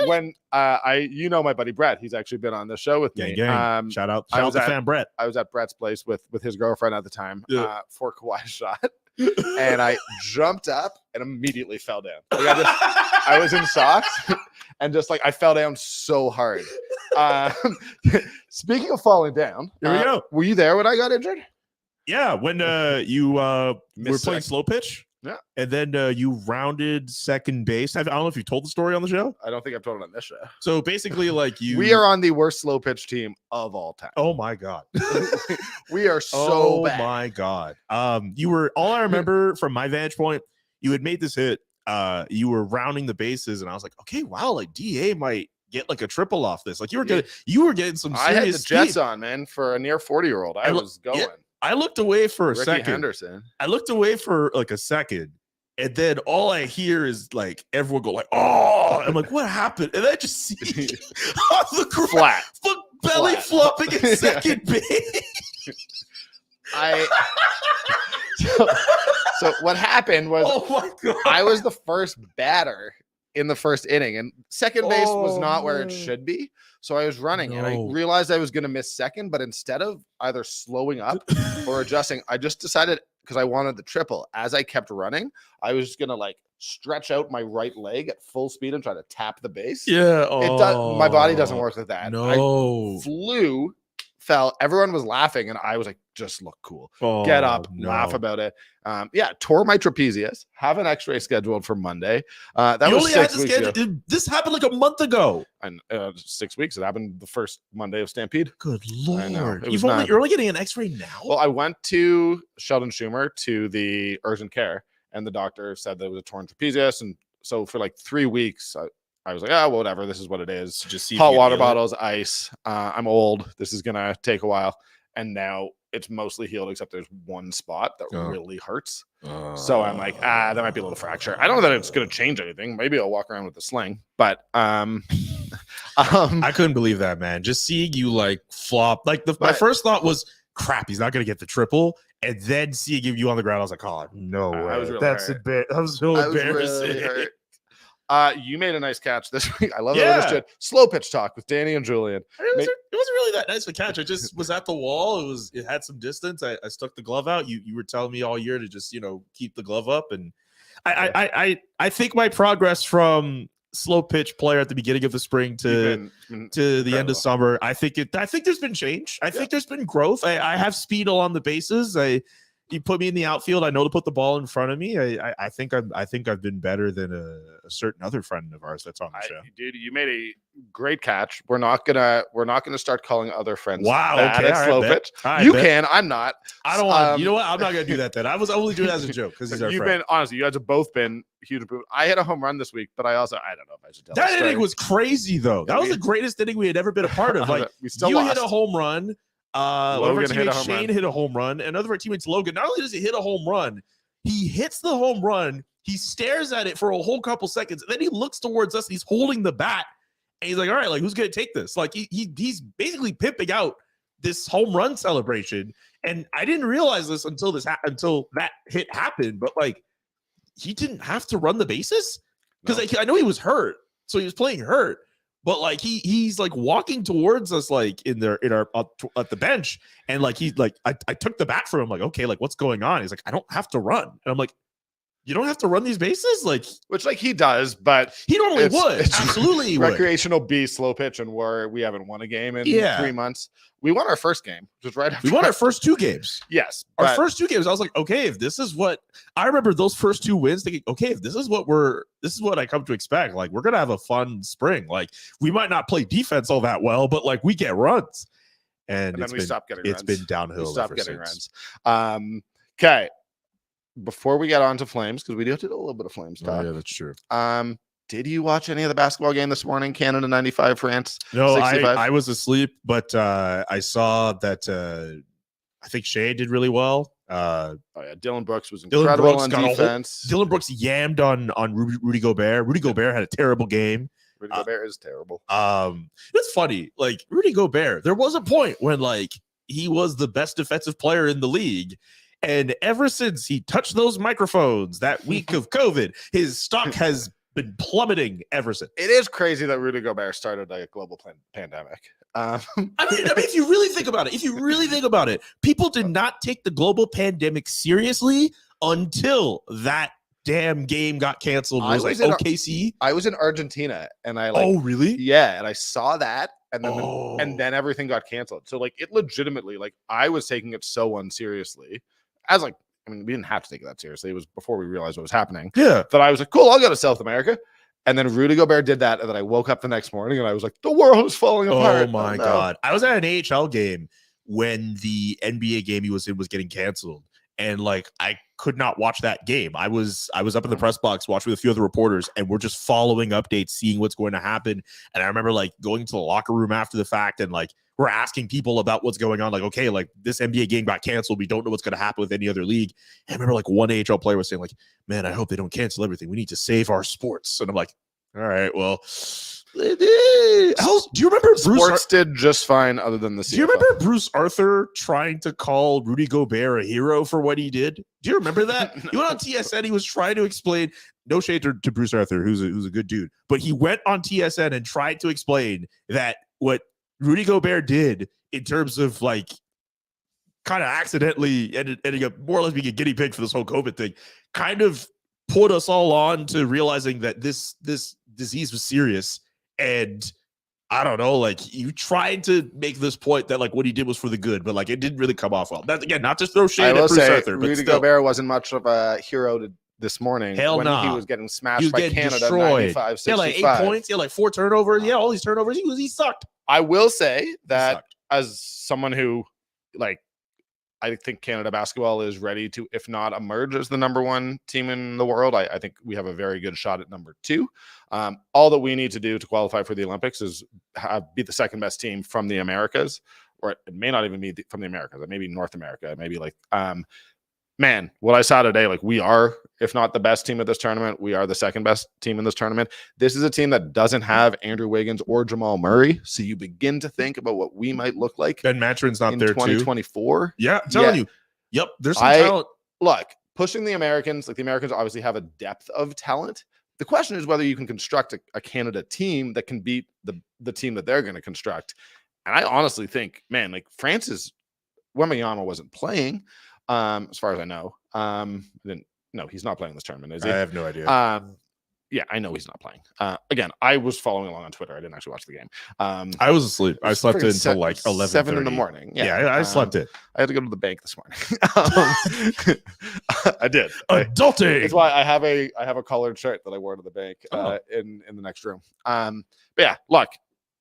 When my buddy Brett, he's actually been on the show with me. Shout out to fan Brett. I was at Brett's place with his girlfriend at the time for Kawhi's shot, and I jumped up and immediately fell down. Like I was in socks, and just like I fell down so hard. Speaking of falling down, here we go. Were you there when I got injured? Yeah, when you were playing slow pitch. Yeah. And then you rounded second base. I don't know if you told the story on the show. I don't think I've told it on this show. So basically, like we are on the worst slow pitch team of all time. Oh my God. We are so bad. Oh my God. You were, all I remember from my vantage point, you had made this hit. You were rounding the bases, and I was like, okay, wow, like DA might get like a triple off this. Like you were getting some serious I had the Jets speed on, man, for a near 40-year-old. I was going. Yeah. I looked away for a Ricky second. Henderson. I looked away for like a second, and then all I hear is like everyone go like, "Oh!" I'm like, "What happened?" And I just see on the ground, flat, belly flopping in second base. So what happened was, oh my God, I was the first batter in the first inning, and second base was not where it should be. So I was running, and I realized I was going to miss second, but instead of either slowing up or adjusting, I just decided, because I wanted the triple, as I kept running, I was just going to like stretch out my right leg at full speed and try to tap the base. Yeah. My body doesn't work like that. No. I flew, fell. Everyone was laughing, and I was like, just look cool. Get up, laugh about it. Tore my trapezius. Have an X-ray scheduled for Monday. That you was only 6 had to weeks ago. schedule. This happened like a month ago. And 6 weeks. It happened the first Monday of Stampede. Good Lord. You're only getting an X-ray now? Well, I went to Sheldon Schumer to the urgent care, and the doctor said that it was a torn trapezius. And so for like 3 weeks, I was like, oh, whatever. This is what it is. Just see hot water bottles, ice. I'm old. This is going to take a while. And now it's mostly healed, except there's one spot that really hurts. So I'm like, that might be a little fracture. I don't know that it's going to change anything. Maybe I'll walk around with a sling, but I couldn't believe that, man. Just seeing you like flop. Like my first thought was, crap, he's not going to get the triple. And then seeing you on the ground, I was like, oh, no way. Was really That's hurt. a bit. That was so embarrassing. Really hurt. You made a nice catch this week. I love it. Slow pitch talk with Danny and Julian. It wasn't really that nice of a catch. I just was at the wall. It had some distance. I stuck the glove out. You were telling me all year to just keep the glove up, and I think my progress from slow pitch player at the beginning of the spring to the end of summer. I think there's been change. I think there's been growth. I have speed along the bases. You put me in the outfield, I know to put the ball in front of me. I think I've been better than a certain other friend of ours that's on the show. Dude, you made a great catch. We're not gonna start calling other friends bad okay, at slow pitch. Can. I'm not. I don't want. You know what? I'm not gonna do that. Then I was only doing it as a joke because he's our friend. Honestly, you guys have both been huge improvement. I hit a home run this week, but I don't know if I should tell that inning was crazy though. That was the greatest inning we had ever been a part of. Like we still hit a home run. One of our teammates, Shane, hit a home run. And another of our teammates, Logan, not only does he hit a home run, he hits the home run. He stares at it for a whole couple seconds. And then he looks towards us. And he's holding the bat. And he's like, all right, like, who's going to take this? Like, he's basically pimping out this home run celebration. And I didn't realize this until that hit happened. But, like, he didn't have to run the bases? Because I know he was hurt. So he was playing hurt. But like he's like walking towards us like at the bench, and like he's like I took the bat from him, like, okay, like what's going on? He's like, I don't have to run. And I'm like, you don't have to run these bases? Like, which like he does, but he normally would. Absolutely he recreational B slow pitch, and we haven't won a game in 3 months. We won our first game, which was right after we won our first 2 games. Yes. Our first 2 games, I was like, okay, if this is what I remember those first 2 wins, thinking, okay, if this is what I come to expect, like we're gonna have a fun spring. Like we might not play defense all that well, but like we get runs. And then we stopped getting runs. It's been downhill. We stopped getting runs. Okay. Before we get on to Flames, because we do have to do a little bit of Flames talk. Oh, yeah, that's true. Did you watch any of the basketball game this morning? Canada 95, France 65? No, I was asleep, but I saw that I think Shea did really well. Dylan Brooks was incredible on defense. Dylan Brooks yammed on Rudy Gobert. Rudy Gobert had a terrible game. Rudy Gobert is terrible. It's funny. Like Rudy Gobert, there was a point when like he was the best defensive player in the league. And ever since he touched those microphones that week of COVID, his stock has been plummeting ever since. It is crazy that Rudy Gobert started a global pandemic. I mean, if you really think about it, people did not take the global pandemic seriously until that damn game got canceled. I was like, OKC. I was in Argentina, and I oh really? Yeah, and I saw that, and then and then everything got canceled. So like, it legitimately, like, I was taking it so unseriously. I was like, I mean, we didn't have to take it that seriously. It was before we realized what was happening. Yeah. But I was like, cool, I'll go to South America. And then Rudy Gobert did that. And then I woke up the next morning and I was like, the world is falling apart. Oh my God. I was at an AHL game when the NBA game he was in was getting canceled. And like, I could not watch that game. I was up in the press box watching with a few other reporters, and we're just following updates, seeing what's going to happen. And I remember like going to the locker room after the fact, and like we're asking people about what's going on. Like, okay, like this NBA game got canceled. We don't know what's going to happen with any other league. And I remember like one AHL player was saying like, man, I hope they don't cancel everything. We need to save our sports. And I'm like, all right, well, do you remember Sports did just fine other than the CFL. Do you remember Bruce Arthur trying to call Rudy Gobert a hero for what he did? Do you remember that? No. He went on TSN. He was trying to explain, no shade to Bruce Arthur, who's a good dude, but he went on TSN and tried to explain that what Rudy Gobert did in terms of like kind of accidentally ending up more or less being a guinea pig for this whole COVID thing kind of put us all on to realizing that this disease was serious. And I don't know, like you tried to make this point that like what he did was for the good, but like it didn't really come off well. That's again, not to throw shade at Bruce Arthur, but Rudy Gobert wasn't much of a hero this morning. Hell when nah. He was getting smashed by Canada, destroyed. 95-65. Yeah, like 8 points. Yeah, like 4 turnovers. Yeah, all these turnovers. He sucked. I will say that as someone who, like, I think Canada basketball is ready to, if not emerge as the #1 team in the world, I think we have a very good shot at #2. All that we need to do to qualify for the Olympics is be the second best team from the Americas, or it may not even be from the Americas. It may be North America. Maybe like, man, what I saw today, like we are, if not the best team at this tournament, we are the second best team in this tournament. This is a team that doesn't have Andrew Wiggins or Jamal Murray. So you begin to think about what we might look like. Ben Mathurin's not there 2024. Too. Yeah, I'm telling you. Yep, there's some talent. Look, pushing the Americans, like the Americans obviously have a depth of talent. The question is whether you can construct a Canada team that can beat the team that they're going to construct. And I honestly think, man, like France's Wembanyama wasn't playing. As far as I know, no, he's not playing this tournament, is he? I have no idea. yeah, I know he's not playing. Again, I was following along on Twitter. I didn't actually watch the game. I was asleep. I slept freaking until like 11, 7 in the morning. Yeah, I slept it. I had to go to the bank this morning. I did. Adulting. That's why I have a collared shirt that I wore to the bank in the next room. But yeah, look,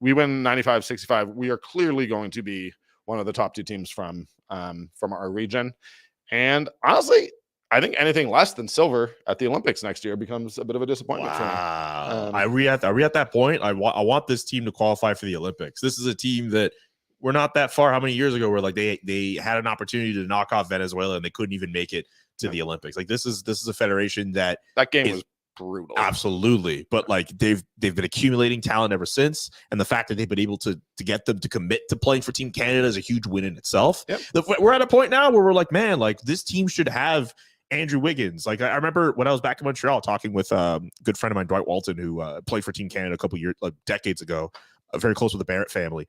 we win 95-65. We are clearly going to be one of the top 2 teams from our region. And honestly, I think anything less than silver at the Olympics next year becomes a bit of a disappointment for me. Are we at that point? I want this team to qualify for the Olympics. This is a team that we're not that far. How many years ago where like they had an opportunity to knock off Venezuela and they couldn't even make it to the Olympics? Like this is a federation that game was brutal. Absolutely. But like they've been accumulating talent ever since. And the fact that they've been able to get them to commit to playing for Team Canada is a huge win in itself. Yep. We're at a point now where we're like, man, like this team should have Andrew Wiggins. Like I remember when I was back in Montreal talking with a good friend of mine, Dwight Walton, who played for Team Canada a couple years, like decades ago, very close with the Barrett family.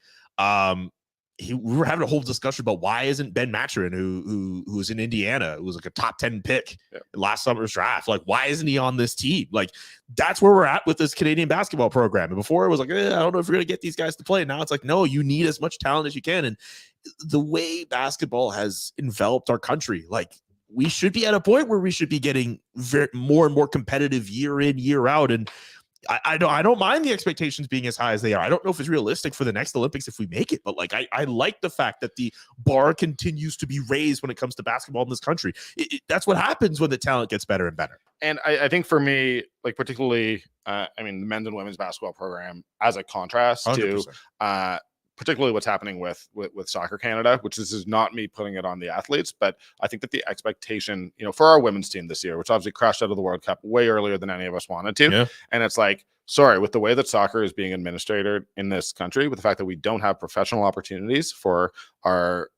We were having a whole discussion about why isn't Ben Mathurin, who was in Indiana, who was like a top 10 pick last summer's draft, like why isn't he on this team? Like that's where we're at with this Canadian basketball program. And before it was like, I don't know if we're gonna get these guys to play. Now it's like, no, you need as much talent as you can. And the way basketball has enveloped our country, like we should be at a point where we should be getting more and more competitive year in, year out. And I don't mind the expectations being as high as they are. I don't know if it's realistic for the next Olympics if we make it, but like I like the fact that the bar continues to be raised when it comes to basketball in this country. That's what happens when the talent gets better and better. And I think for me, like particularly, the men's and women's basketball program as a contrast 100%. To particularly what's happening with Soccer Canada, which this is not me putting it on the athletes, but I think that the expectation, for our women's team this year, which obviously crashed out of the World Cup way earlier than any of us wanted to. And it's like, sorry, with the way that soccer is being administered in this country, with the fact that we don't have professional opportunities for our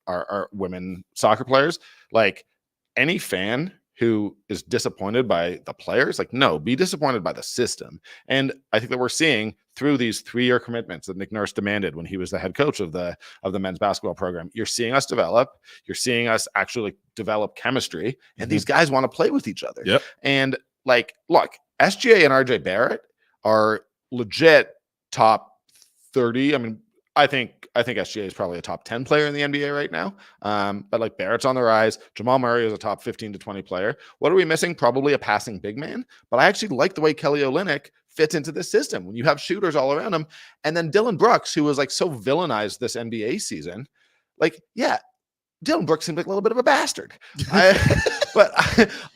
women soccer players, like any fan who is disappointed by the players, like, no, be disappointed by the system. And I think that we're seeing through these 3-year commitments that Nick Nurse demanded when he was the head coach of the men's basketball program, you're seeing us develop, you're seeing us actually develop chemistry, and these guys want to play with each other. And like, look, SGA and RJ Barrett are legit top 30. I think SGA is probably a top 10 player in the NBA right now. But like Barrett's on the rise. Jamal Murray is a top 15 to 20 player. What are we missing? Probably a passing big man. But I actually like the way Kelly Olynyk fits into this system when you have shooters all around him. And then Dylan Brooks, who was like so villainized this NBA season, like, yeah, Dylan Brooks seems like a little bit of a bastard. But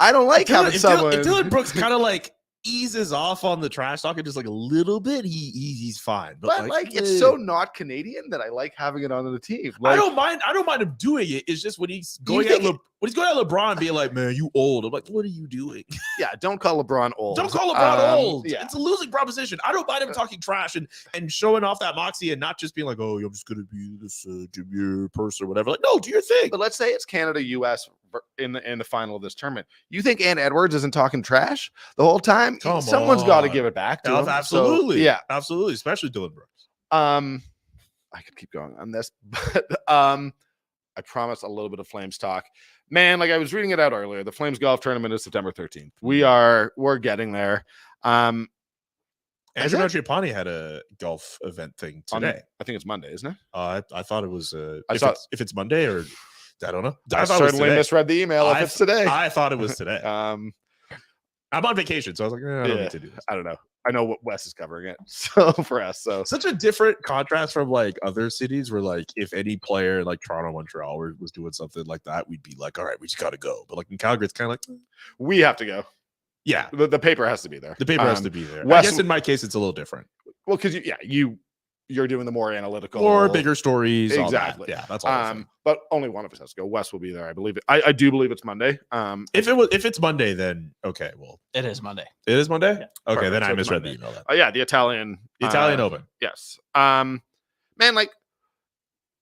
I don't like having someone. Dylan Brooks kind of like eases off on the trash talking just like a little bit, he's fine. But like it's so not Canadian that I like having it on the team. Like, I don't mind him doing it. It's just when he's going at LeBron being like, man, you old. I'm like, what are you doing? Yeah, don't call LeBron old. Don't call LeBron old. Yeah. It's a losing proposition. I don't mind him talking trash and showing off that moxie and not just being like, oh, I'm just gonna be this junior person or whatever. Like, no, do your thing. But let's say it's Canada US in the final of this tournament. You think Ant Edwards isn't talking trash the whole time? Someone's got to give it back to him. Absolutely. So, yeah, absolutely. Especially Dylan Brooks. I could keep going on this, but I promise a little bit of Flames talk. Man, like I was reading it out earlier. The Flames golf tournament is September 13th. We're getting there. Andrew Mangiapane had a golf event thing today. I think it's Monday, isn't it? I thought it was. If it's Monday or I don't know. I certainly misread the email. If it's today, I thought it was today. I'm on vacation, so I was like, I don't need to do this. I don't know. I know what Wes is covering it. So for us, such a different contrast from like other cities where like if any player like Toronto, Montreal was doing something like that, we'd be like, all right, we just got to go. But like in Calgary, it's kind of like we have to go. Yeah, the paper has to be there. The paper has to be there. I guess in my case, it's a little different. Well, because you're doing the more analytical or bigger stories. Exactly. Yeah, that's all. But only one of us has to go. Wes will be there. I believe it. I do believe it's Monday. If it's Monday, then okay. Well, it is Monday. It is Monday. Yeah. Okay, perfect. then I misread Monday. the email. Yeah, the Italian Open. Yes. Man, like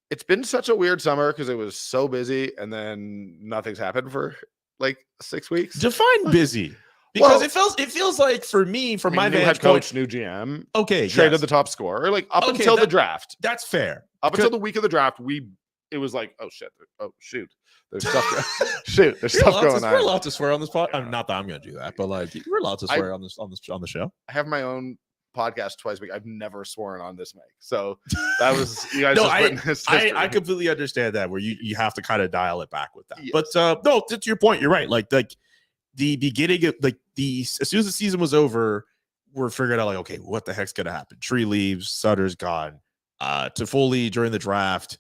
it's been such a weird summer because it was so busy, and then nothing's happened for like 6 weeks. Define busy. Because it feels like for me, from my new vantage head coach, point, new GM, okay, traded the top scorer, like up until the draft. That's fair. Up until the week of the draft, we it was like, oh shit, oh shoot, there's stuff. Shoot, there's stuff going on. We're allowed to swear on this podcast. Not that I'm going to do that, but like we're allowed to swear on the show. I have my own podcast twice a week. I've never sworn on this mic, so that was you guys. No, I completely understand that where you have to kind of dial it back with that. Yes. But no, to your point, you're right. Like the beginning of as soon as the season was over, we're figuring out like, okay, what the heck's gonna happen? Tree leaves, Sutter's gone, Toffoli during the draft.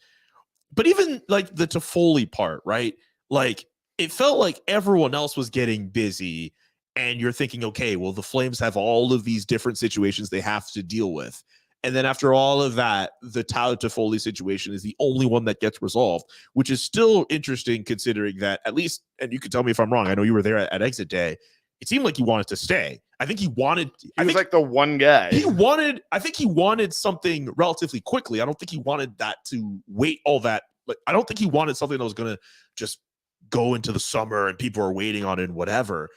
But even like the Toffoli part, right? Like it felt like everyone else was getting busy. And you're thinking, okay, well, the Flames have all of these different situations they have to deal with. And then after all of that, the Tyler Toffoli situation is the only one that gets resolved, which is still interesting considering that at least, and you can tell me if I'm wrong, I know you were there at exit day. It seemed like he wanted to stay. I think he wanted. He was like the one guy. I think he wanted something relatively quickly. I don't think he wanted that to wait all that. Like, I don't think he wanted something that was going to just go into the summer and people are waiting on it and whatever.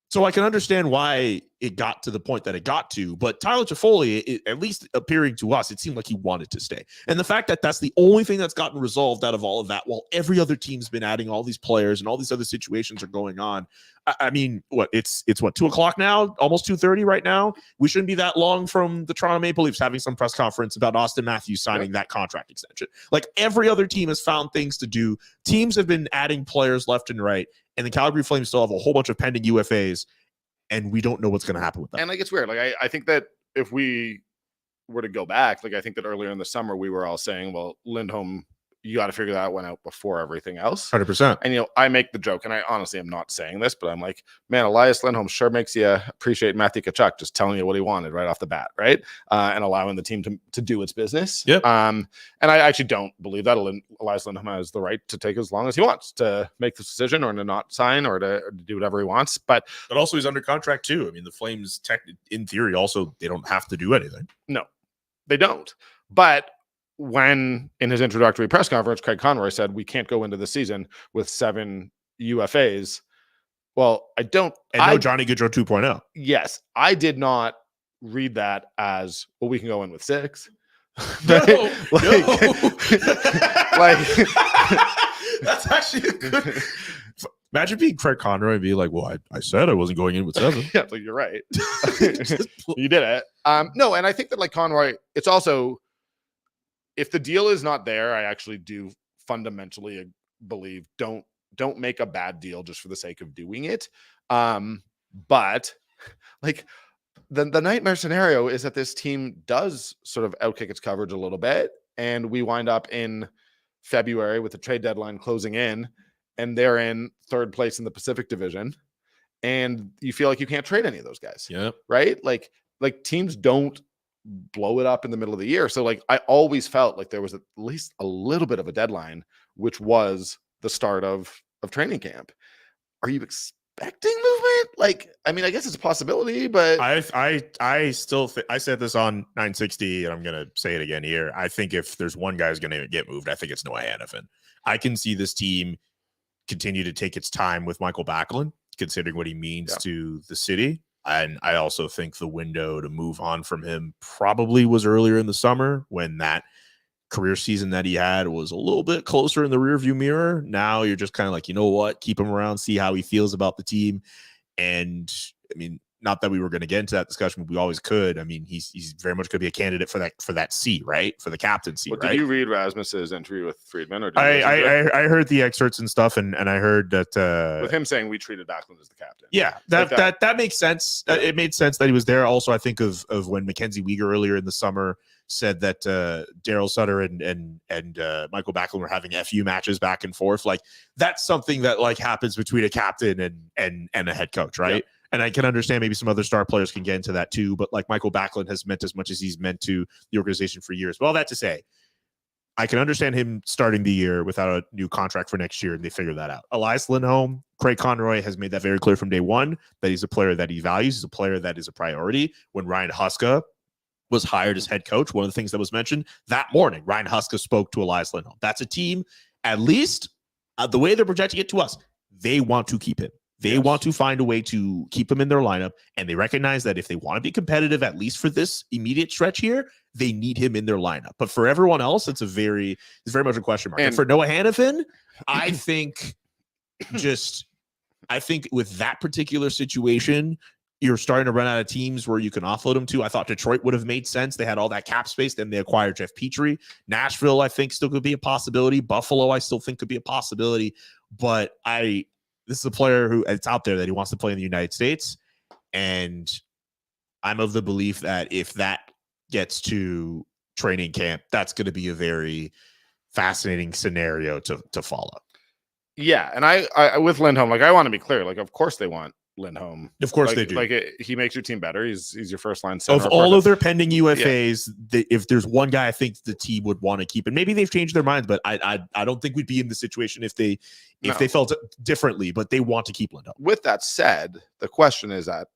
So I can understand why it got to the point that it got to, but Tyler Toffoli, at least appearing to us, it seemed like he wanted to stay. And the fact that that's the only thing that's gotten resolved out of all of that, while every other team's been adding all these players and all these other situations are going on. I mean, what it's what, 2:00 now, almost 2:30 right now. We shouldn't be that long from the Toronto Maple Leafs having some press conference about Austin Matthews signing that contract extension. Like every other team has found things to do. Teams have been adding players left and right. And the Calgary Flames still have a whole bunch of pending UFAs, and we don't know what's going to happen with them. And like, it's weird. Like, I think that if we were to go back, like, I think that earlier in the summer, we were all saying, well, Lindholm, you got to figure that one out before everything else. 100%. And, I make the joke, and I honestly am not saying this, but I'm like, man, Elias Lindholm sure makes you appreciate Matthew Tkachuk just telling you what he wanted right off the bat, right? And allowing the team to do its business. Yep. And I actually don't believe that Elias Lindholm has the right to take as long as he wants to make this decision or to not sign or to do whatever he wants. But also he's under contract too. I mean, the Flames, in theory, also, they don't have to do anything. No, they don't. But when in his introductory press conference, Craig Conroy said, we can't go into the season with 7 UFAs. Well, I don't. And no Johnny Gaudreau 2.0. Yes. I did not read that as, well, we can go in with 6. No. That's actually a good. Imagine being Craig Conroy and being like, well, I said I wasn't going in with 7. Yeah, like, you're right. You did it. No, and I think that like Conroy, it's also, if the deal is not there, I actually do fundamentally believe don't make a bad deal just for the sake of doing it. But like the nightmare scenario is that this team does sort of outkick its coverage a little bit, and we wind up in February with the trade deadline closing in, and they're in 3rd place in the Pacific Division, and you feel like you can't trade any of those guys. Yeah. Right? Like teams don't blow it up in the middle of the year. So like I always felt like there was at least a little bit of a deadline, which was the start of training camp. Are you expecting movement? Like, I mean, I guess it's a possibility, but I still I said this on 960 and I'm gonna say it again here. I think if there's one guy who's gonna get moved, I think it's Noah Hanifin. I can see this team continue to take its time with Michael Backlund, considering what he means to the city. And I also think the window to move on from him probably was earlier in the summer when that career season that he had was a little bit closer in the rearview mirror. Now you're just kind of like, you know what, keep him around, see how he feels about the team. And I mean, not that we were going to get into that discussion, but we always could. I mean, he's very much going to be a candidate for that seat, right? For the captaincy. Well, right? Did you read Rasmus's interview with Friedman? Or I heard the excerpts and stuff, and I heard that with him saying we treated Backlund as the captain. Yeah, that makes sense. It made sense that he was there. Also, I think of when Mackenzie Weegar earlier in the summer said that Daryl Sutter and Michael Backlund were having FU matches back and forth. Like that's something that like happens between a captain and a head coach, right? Yep. And I can understand maybe some other star players can get into that too, but like Michael Backlund has meant as much as he's meant to the organization for years. But all that to say, I can understand him starting the year without a new contract for next year, and they figure that out. Elias Lindholm, Craig Conroy has made that very clear from day one that he's a player that he values. He's a player that is a priority. When Ryan Huska was hired as head coach, one of the things that was mentioned that morning, Ryan Huska spoke to Elias Lindholm. That's a team, at least the way they're projecting it to us, they want to keep him. They want to find a way to keep him in their lineup, and they recognize that if they want to be competitive, at least for this immediate stretch here, they need him in their lineup. But for everyone else, it's very much a question mark. And for Noah Hannafin, I think with that particular situation, you're starting to run out of teams where you can offload him to. I thought Detroit would have made sense. They had all that cap space. Then they acquired Jeff Petrie. Nashville, I think, still could be a possibility. Buffalo, I still think could be a possibility. But this is a player who it's out there that he wants to play in the United States. And I'm of the belief that if that gets to training camp, that's going to be a very fascinating scenario to follow. Yeah. And I with Lindholm, like, I want to be clear, like, of course they want Lindholm. Of course like, they do. Like, he makes your team better. He's your first line center. Of all of their pending UFAs, if there's one guy I think the team would want to keep, and maybe they've changed their minds, but I don't think we'd be in the situation if they felt differently, but they want to keep Lindholm. With that said, the question is at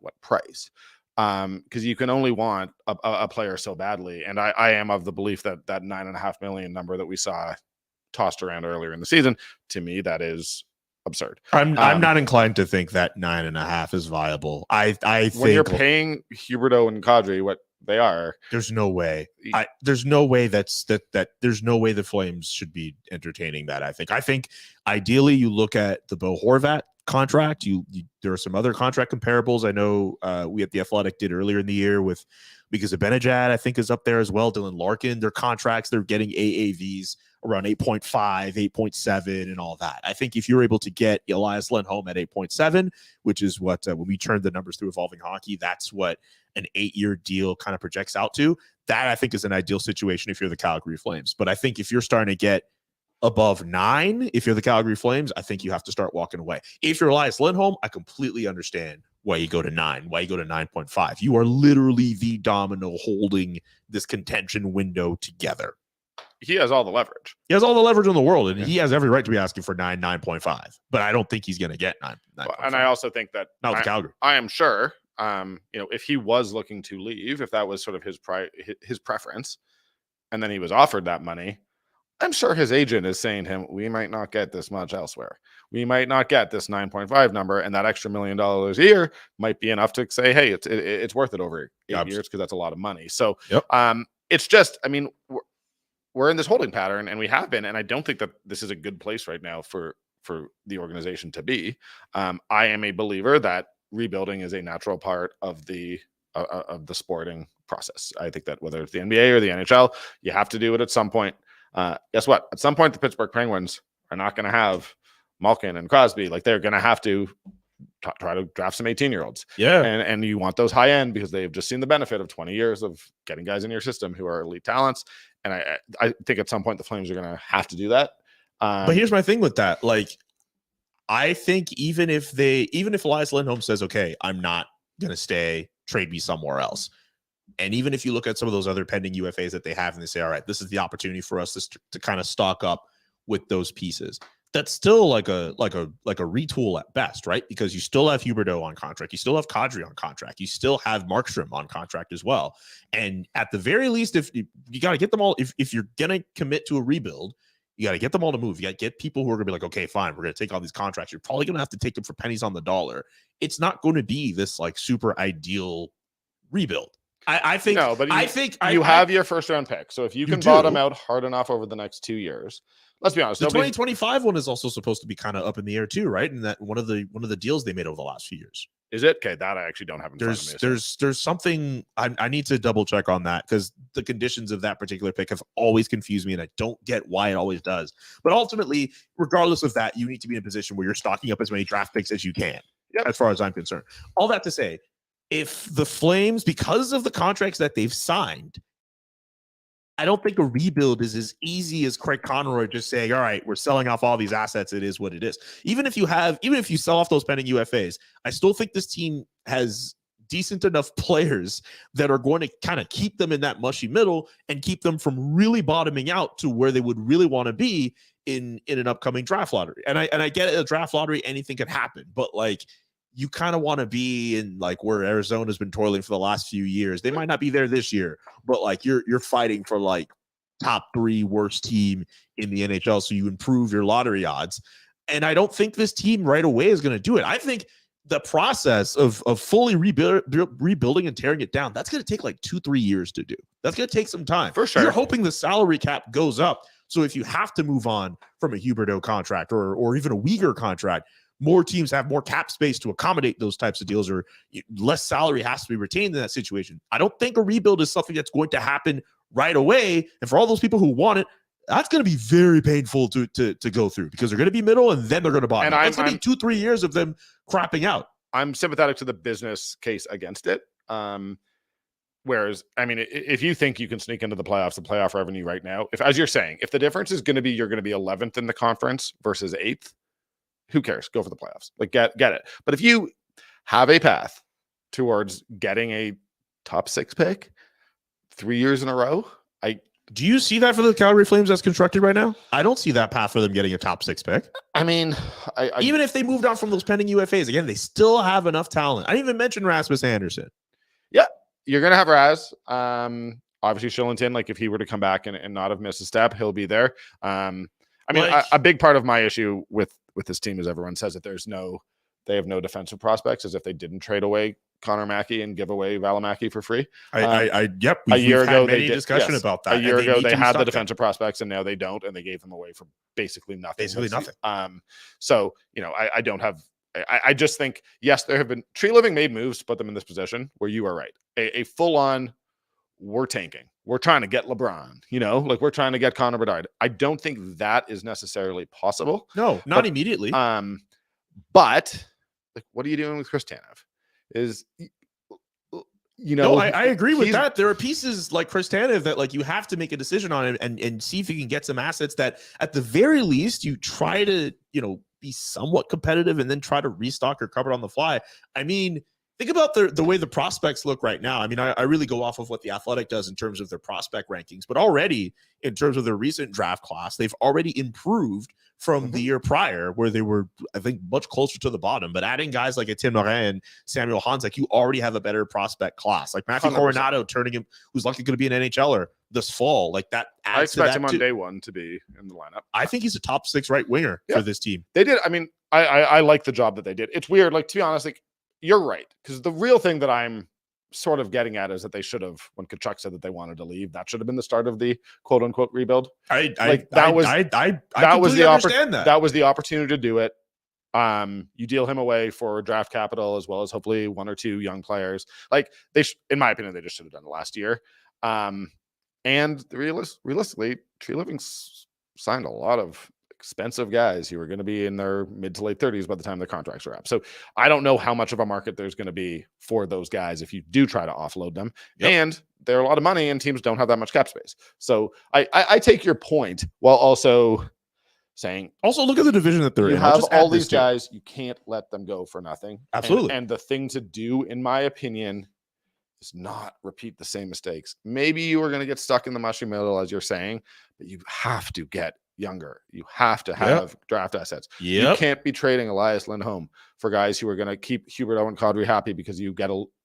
what price? Because you can only want a player so badly. And I am of the belief that $9.5 million number that we saw tossed around earlier in the season, to me, that is absurd. I'm not inclined to think that 9.5 is viable. I think when you're paying Huberdeau and Kadri what they are, there's no way. There's no way there's no way the Flames should be entertaining that. I think ideally you look at the Bo Horvat contract. There are some other contract comparables. I know we at the Athletic did earlier in the year because of Benajad, I think, is up there as well. Dylan Larkin, their contracts, they're getting AAVs around 8.5, 8.7, and all that. I think if you're able to get Elias Lindholm at 8.7, which is what, when we turn the numbers through Evolving Hockey, that's what an 8-year deal kind of projects out to. That, I think, is an ideal situation if you're the Calgary Flames. But I think if you're starting to get above 9, if you're the Calgary Flames, I think you have to start walking away. If you're Elias Lindholm, I completely understand why you go to 9, why you go to 9.5. You are literally the domino holding this contention window together. He has all the leverage. He has all the leverage in the world, and he has every right to be asking for 9.5. But I don't think he's going to get 9. And I also think that not with Calgary. I am sure, if he was looking to leave, if that was sort of his preference, and then he was offered that money, I'm sure his agent is saying to him, we might not get this much elsewhere. We might not get this 9.5 number, and that extra $1 million a year might be enough to say, hey, it's worth it over 8 years, because that's a lot of money. So it's just, we're in this holding pattern, and we have been, and I don't think that this is a good place right now for the organization to be. I am a believer that rebuilding is a natural part of the sporting process. I think that whether it's the NBA or the NHL, you have to do it at some point. Guess what? At some point, the Pittsburgh Penguins are not going to have Malkin and Crosby. Like, they're going to have to try to draft some 18-year-olds. Yeah. And you want those high end because they've just seen the benefit of 20 years of getting guys in your system who are elite talents. And I think at some point the Flames are going to have to do that. But here's my thing with that. Like, I think even if Elias Lindholm says, okay, I'm not going to stay, trade me somewhere else. And even if you look at some of those other pending UFAs that they have and they say, all right, this is the opportunity for us to kind of stock up with those pieces. That's still like a retool at best, right? Because you still have Huberdeau on contract. You still have Kadri on contract. You still have Markstrom on contract as well. And at the very least, if you got to get them all, if you're going to commit to a rebuild, you got to get them all to move. You got to get people who are going to be like, okay, fine, we're going to take all these contracts. You're probably going to have to take them for pennies on the dollar. It's not going to be this like super ideal rebuild. I think no, but you have your first round pick. So if you can bottom out hard enough over the next 2 years, let's be honest. The 2025 one is also supposed to be kind of up in the air too, right? And that one of the deals they made over the last few years. Is it? Okay, that I actually don't have in front of me. There's something I need to double check on that, because the conditions of that particular pick have always confused me, and I don't get why it always does. But ultimately, regardless of that, you need to be in a position where you're stocking up as many draft picks as you can, as far as I'm concerned. All that to say, if the Flames, because of the contracts that they've signed, I don't think a rebuild is as easy as Craig Conroy just saying, all right, we're selling off all these assets. It is what it is. Even if you sell off those pending UFAs, I still think this team has decent enough players that are going to kind of keep them in that mushy middle and keep them from really bottoming out to where they would really want to be in an upcoming draft lottery. And I get it, a draft lottery, anything could happen, but like, you kind of want to be in like where Arizona's been toiling for the last few years. They might not be there this year, but like you're fighting for like top 3 worst team in the NHL. So you improve your lottery odds. And I don't think this team right away is going to do it. I think the process of fully rebuilding and tearing it down, that's going to take like 2-3 years to do. That's going to take some time. For sure. You're hoping the salary cap goes up. So if you have to move on from a Huberdeau contract or even a Uyghur contract, more teams have more cap space to accommodate those types of deals, or less salary has to be retained in that situation. I don't think a rebuild is something that's going to happen right away. And for all those people who want it, that's going to be very painful to go through, because they're going to be middle and then they're going to bottom. And it's going to be 2-3 years of them crapping out. I'm sympathetic to the business case against it. Whereas, I mean, if you think you can sneak into the playoffs, the playoff revenue right now, if, as you're saying, if the difference is going to be you're going to be 11th in the conference versus 8th, who cares? Go for the playoffs. Like, get it. But if you have a path towards getting a top 6 pick 3 years in a row, do you see that for the Calgary Flames as constructed right now? I don't see that path for them getting a top 6 pick. I mean, even if they moved on from those pending UFAs, again, they still have enough talent. I didn't even mention Rasmus Anderson. Yeah, you're going to have Raz. Obviously, Shillington, like if he were to come back and not have missed a step, he'll be there. I mean, a big part of my issue with this team is everyone says that they have no defensive prospects, as if they didn't trade away Connor Mackey and give away Valimaki for free. Yep. A year ago, they did discussion about that. A year ago, they had the defensive prospects, and now they don't, and they gave them away for basically nothing. So, you know, I don't have. I just think, yes, there have been Tree Living made moves to put them in this position where you are right. A full on, we're tanking. We're trying to get LeBron, you know, like we're trying to get Connor Bedard. I don't think that is necessarily possible. No, not immediately. But like, what are you doing with Chris Tanev? Is, you know, no, I agree with that. There are pieces like Chris Tanev that like you have to make a decision on and see if you can get some assets that at the very least you try to, you know, be somewhat competitive and then try to restock or cover on the fly. I mean, think about the way the prospects look right now. I mean, I really go off of what the Athletic does in terms of their prospect rankings, but already in terms of their recent draft class, they've already improved from the year prior, where they were, I think, much closer to the bottom. But adding guys like Tim Morin and Samuel Hanzek, you already have a better prospect class. Like Matthew 100%. Coronado turning him, who's likely going to be an NHLer this fall. Like that adds I expect to him on day one to be in the lineup. I think he's a top 6 right winger for this team. They did. I mean, I like the job that they did. It's weird. Like, to be honest, like, you're right. Because the real thing that I'm sort of getting at is that they should have, when Tkachuk said that they wanted to leave, that should have been the start of the quote unquote rebuild. That was the opportunity to do it. You deal him away for draft capital as well as hopefully 1 or 2 young players. Like in my opinion, they just should have done it last year. And realistically, Tree Living signed a lot of expensive guys who are going to be in their mid to late 30s by the time their contracts are up. So I don't know how much of a market there's going to be for those guys if you do try to offload them. Yep. And they're a lot of money and teams don't have that much cap space. So I take your point while also saying, also look at the division that they're in. You have all these guys, you can't let them go for nothing. Absolutely. And the thing to do, in my opinion, is not repeat the same mistakes. Maybe you are going to get stuck in the mushy middle, as you're saying, but you have to get younger. You have to have draft assets. You can't be trading Elias Lindholm for guys who are going to keep Huberdeau and Kadri happy because you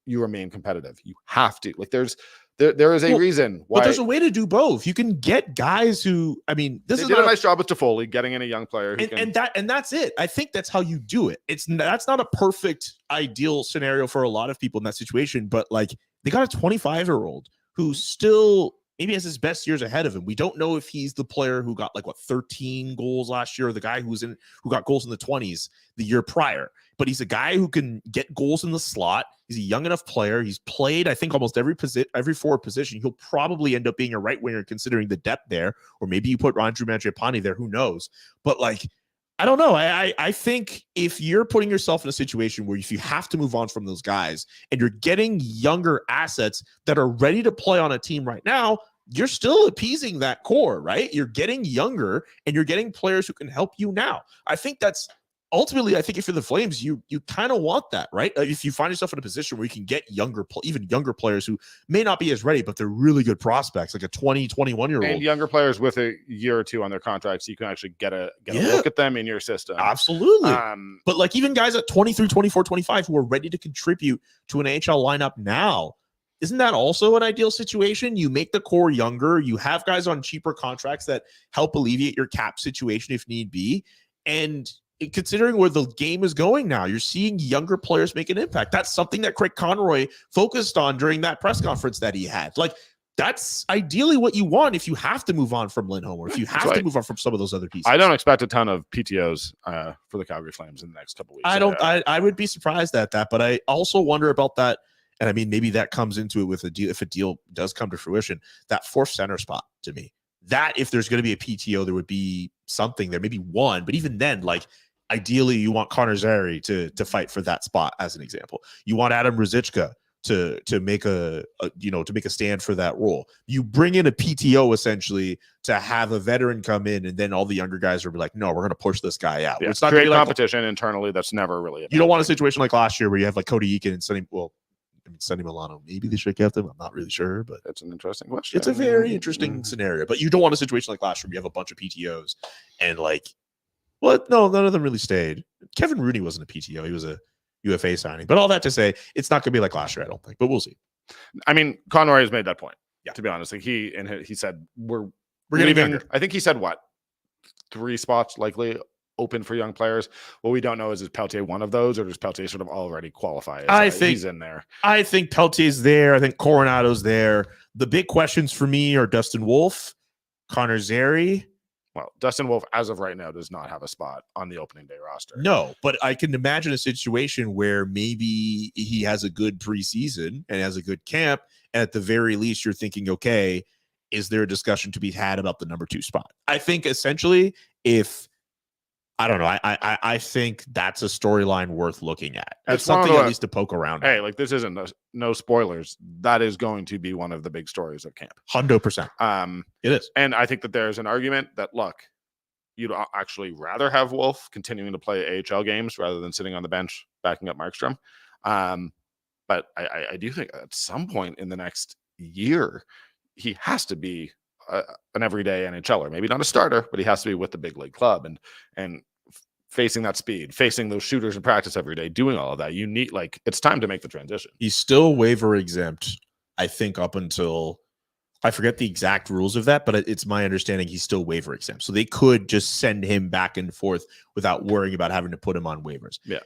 remain competitive. You have to. Like there is a reason why. But there's a way to do both. You can get guys who, I mean, they did a nice job with Toffoli getting in a young player, and that's it. I think that's how you do it. That's not a perfect ideal scenario for a lot of people in that situation, but like they got a 25-year-old who still maybe has his best years ahead of him. We don't know if he's the player who got 13 goals last year, or the guy who got goals in the 20s the year prior. But he's a guy who can get goals in the slot. He's a young enough player. He's played, I think, almost every forward position. He'll probably end up being a right winger considering the depth there, or maybe you put Andrew Mangiapane there. Who knows? But I don't know. I think if you're putting yourself in a situation where if you have to move on from those guys and you're getting younger assets that are ready to play on a team right now, you're still appeasing that core, right? You're getting younger and you're getting players who can help you now. I think that's ultimately, I think if you're the Flames, you kind of want that, right? If you find yourself in a position where you can get even younger players who may not be as ready, but they're really good prospects, like a 20, 21-year-old. And younger players with a year or 2 on their contracts, so you can actually get a look at them in your system. Absolutely. But even guys at 23, 24, 25 who are ready to contribute to an AHL lineup now, isn't that also an ideal situation? You make the core younger, you have guys on cheaper contracts that help alleviate your cap situation if need be, and considering where the game is going now, you're seeing younger players make an impact. That's something that Craig Conroy focused on during that press conference that he had. Like, that's ideally what you want if you have to move on from Lindholm, or if you have to move on from some of those other pieces. I don't expect a ton of PTOs for the Calgary Flames in the next couple weeks. I would be surprised at that, but I also wonder about that. And I mean, maybe that comes into it with a deal. If a deal does come to fruition, that fourth center spot, to me, that if there's going to be a PTO, there would be something there, maybe one. But even then, like, ideally, you want Connor Zary to fight for that spot, as an example. You want Adam Ruzicka to make a stand for that role. You bring in a PTO essentially to have a veteran come in, and then all the younger guys are like, no, we're going to push this guy out. Yeah, it's not create like competition internally. That's never really. You don't want a situation like last year where you have like Cody Eakin and Sonny Milano. Maybe they should get them. I'm not really sure, but it's an interesting question. It's a very interesting scenario. But you don't want a situation like last year where you have a bunch of PTOs and like, well, no, none of them really stayed. Kevin Rooney wasn't a PTO. He was a UFA signing. But all that to say, it's not going to be like last year, I don't think. But we'll see. I mean, Conroy has made that point. Yeah. To be honest, like he said we're getting leaving. younger. I think he said 3 spots likely open for young players. What we don't know is Peltier one of those, or does Peltier sort of already qualify? I think he's in there. I think Peltier's there. I think Coronado's there. The big questions for me are Dustin Wolf, Connor Zary. Well, Dustin Wolf, as of right now, does not have a spot on the opening day roster. No, but I can imagine a situation where maybe he has a good preseason and has a good camp. And at the very least, you're thinking, okay, is there a discussion to be had about the number 2 spot? I think essentially, I think that's a storyline worth looking at. It's something at least to poke around. Hey, like, this isn't no spoilers. That is going to be one of the big stories of camp. 100%. It is. And I think that there's an argument that, look, you'd actually rather have Wolf continuing to play AHL games rather than sitting on the bench backing up Markstrom. But I do think at some point in the next year, he has to be an everyday NHLer. Maybe not a starter, but he has to be with the big league club and facing that speed, facing those shooters in practice every day, doing all of that. You need, like, it's time to make the transition. He's still waiver exempt, I think, up until, I forget the exact rules of that, but it's my understanding he's still waiver exempt. So they could just send him back and forth without worrying about having to put him on waivers. Yeah.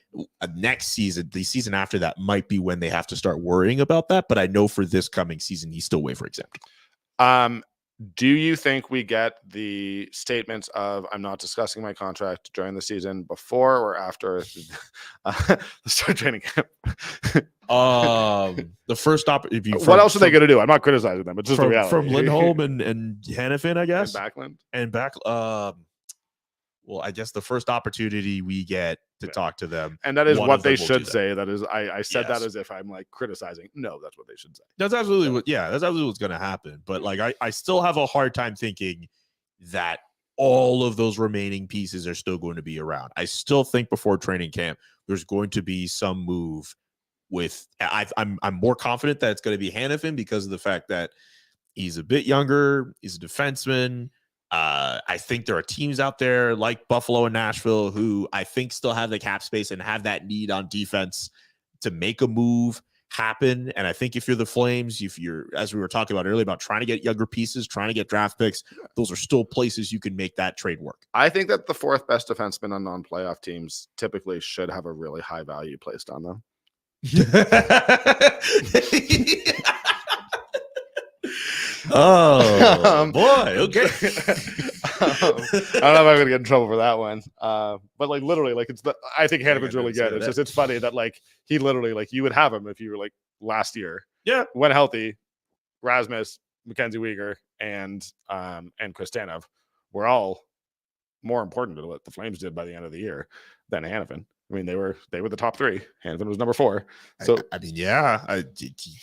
Next season, the season after that might be when they have to start worrying about that. But I know for this coming season, he's still waiver exempt. Do you think we get the statements of "I'm not discussing my contract" during the season before or after the start training camp? The first what else are they going to do? I'm not criticizing them. It's just the reality. From Lindholm and Hannafin, I guess. And Backlund. Well, I guess the first opportunity we get to talk to them. And that is what they should say. That is, I said that as if I'm like criticizing. No, that's what they should say. That's absolutely that's absolutely what's going to happen. But like, I still have a hard time thinking that all of those remaining pieces are still going to be around. I still think before training camp, there's going to be some move with, I'm more confident that it's going to be Hannafin because of the fact that he's a bit younger. He's a defenseman. I think there are teams out there like Buffalo and Nashville who I think still have the cap space and have that need on defense to make a move happen. And I think if you're the Flames, if you're, as we were talking about earlier, about trying to get younger pieces, trying to get draft picks, those are still places you can make that trade work. I think that the 4th best defenseman on non-playoff teams typically should have a really high value placed on them. Oh boy, okay. I don't know if I'm gonna get in trouble for that one. But like literally, like I think Hannafin's really good. It's just, it's funny that like he literally, like, you would have him if you were like last year. Yeah. When healthy, Rasmus, Mackenzie Weegar, and Chris Tanev were all more important to what the Flames did by the end of the year than Hannafin. I mean, they were the top 3. Hannafin was number 4. So I mean, yeah,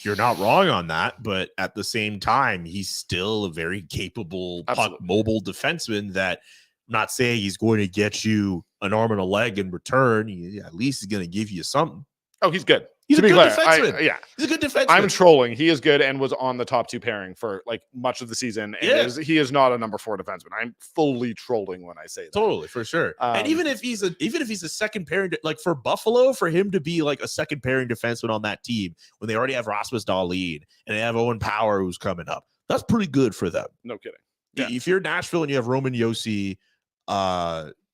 you're not wrong on that. But at the same time, he's still a very capable, puck-mobile defenseman that I'm not saying he's going to get you an arm and a leg in return. At least he's going to give you something. Oh, he's good. He's to a be good clear, defenseman. He's a good defenseman. I'm trolling. He is good and was on the top 2 pairing for like much of the season. And he is not a number 4 defenseman. I'm fully trolling when I say that. Totally, for sure. And even if he's a second pairing, like for Buffalo, for him to be like a second pairing defenseman on that team when they already have Rasmus Dahlin and they have Owen Power who's coming up, that's pretty good for them. No kidding. Yeah. If you're Nashville and you have Roman Josi,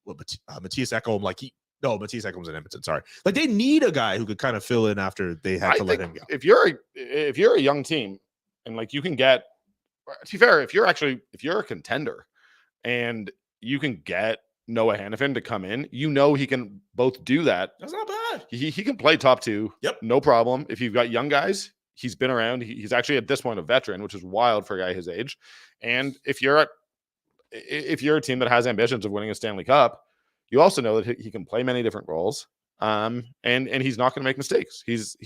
Matthias Ekholm, Matthias Ekholm's in Edmonton. Sorry, like they need a guy who could kind of fill in after they had to let him go. If you're a young team and like you can get, to be fair, if you're a contender and you can get Noah Hannafin to come in, he can both do that. That's not bad. He can play top two. Yep. No problem. If you've got young guys, he's been around. He's actually at this point a veteran, which is wild for a guy his age. And if you're a team that has ambitions of winning a Stanley Cup, you also know that he can play many different roles. And he's not going to make mistakes. He's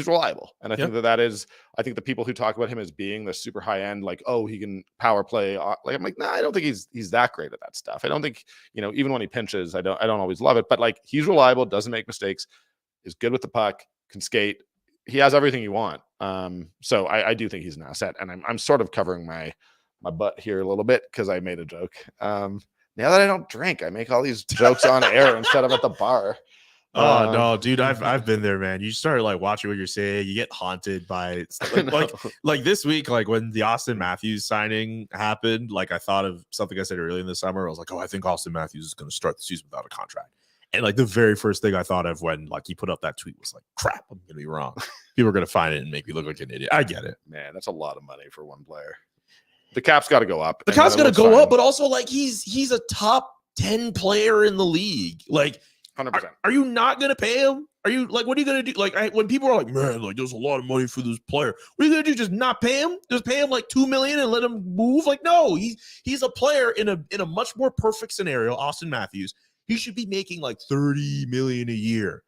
reliable. And I think that is, I think the people who talk about him as being the super high end, like, oh, he can power play. Like, I'm like, nah, I don't think he's that great at that stuff. I don't think, even when he pinches, I don't always love it, but like he's reliable, doesn't make mistakes, is good with the puck, can skate. He has everything you want. So I do think he's an asset, and I'm sort of covering my butt here a little bit because I made a joke. Now that I don't drink, I make all these jokes on air instead of at the bar. Oh no, dude, I've been there, man. You start like watching what you're saying, you get haunted by like this week, like when the Austin Matthews signing happened, like I thought of something I said earlier in the summer. I was like, oh, I think Austin Matthews is going to start the season without a contract. And like the very first thing I thought of when like he put up that tweet was like, crap, I'm gonna be wrong. People are gonna find it and make me look like an idiot. I get it, man. That's a lot of money for one player. The cap's got to go up. The cap's got to go up, but also like he's a top 10 player in the league. Like 100%. Are you not going to pay him? Are you like, what are you going to do? Like when people are like, man, like there's a lot of money for this player. What are you going to do? Just not pay him? Just pay him like $2 million and let him move? Like, no, he's a player in a much more perfect scenario. Austin Matthews, he should be making like $30 million a year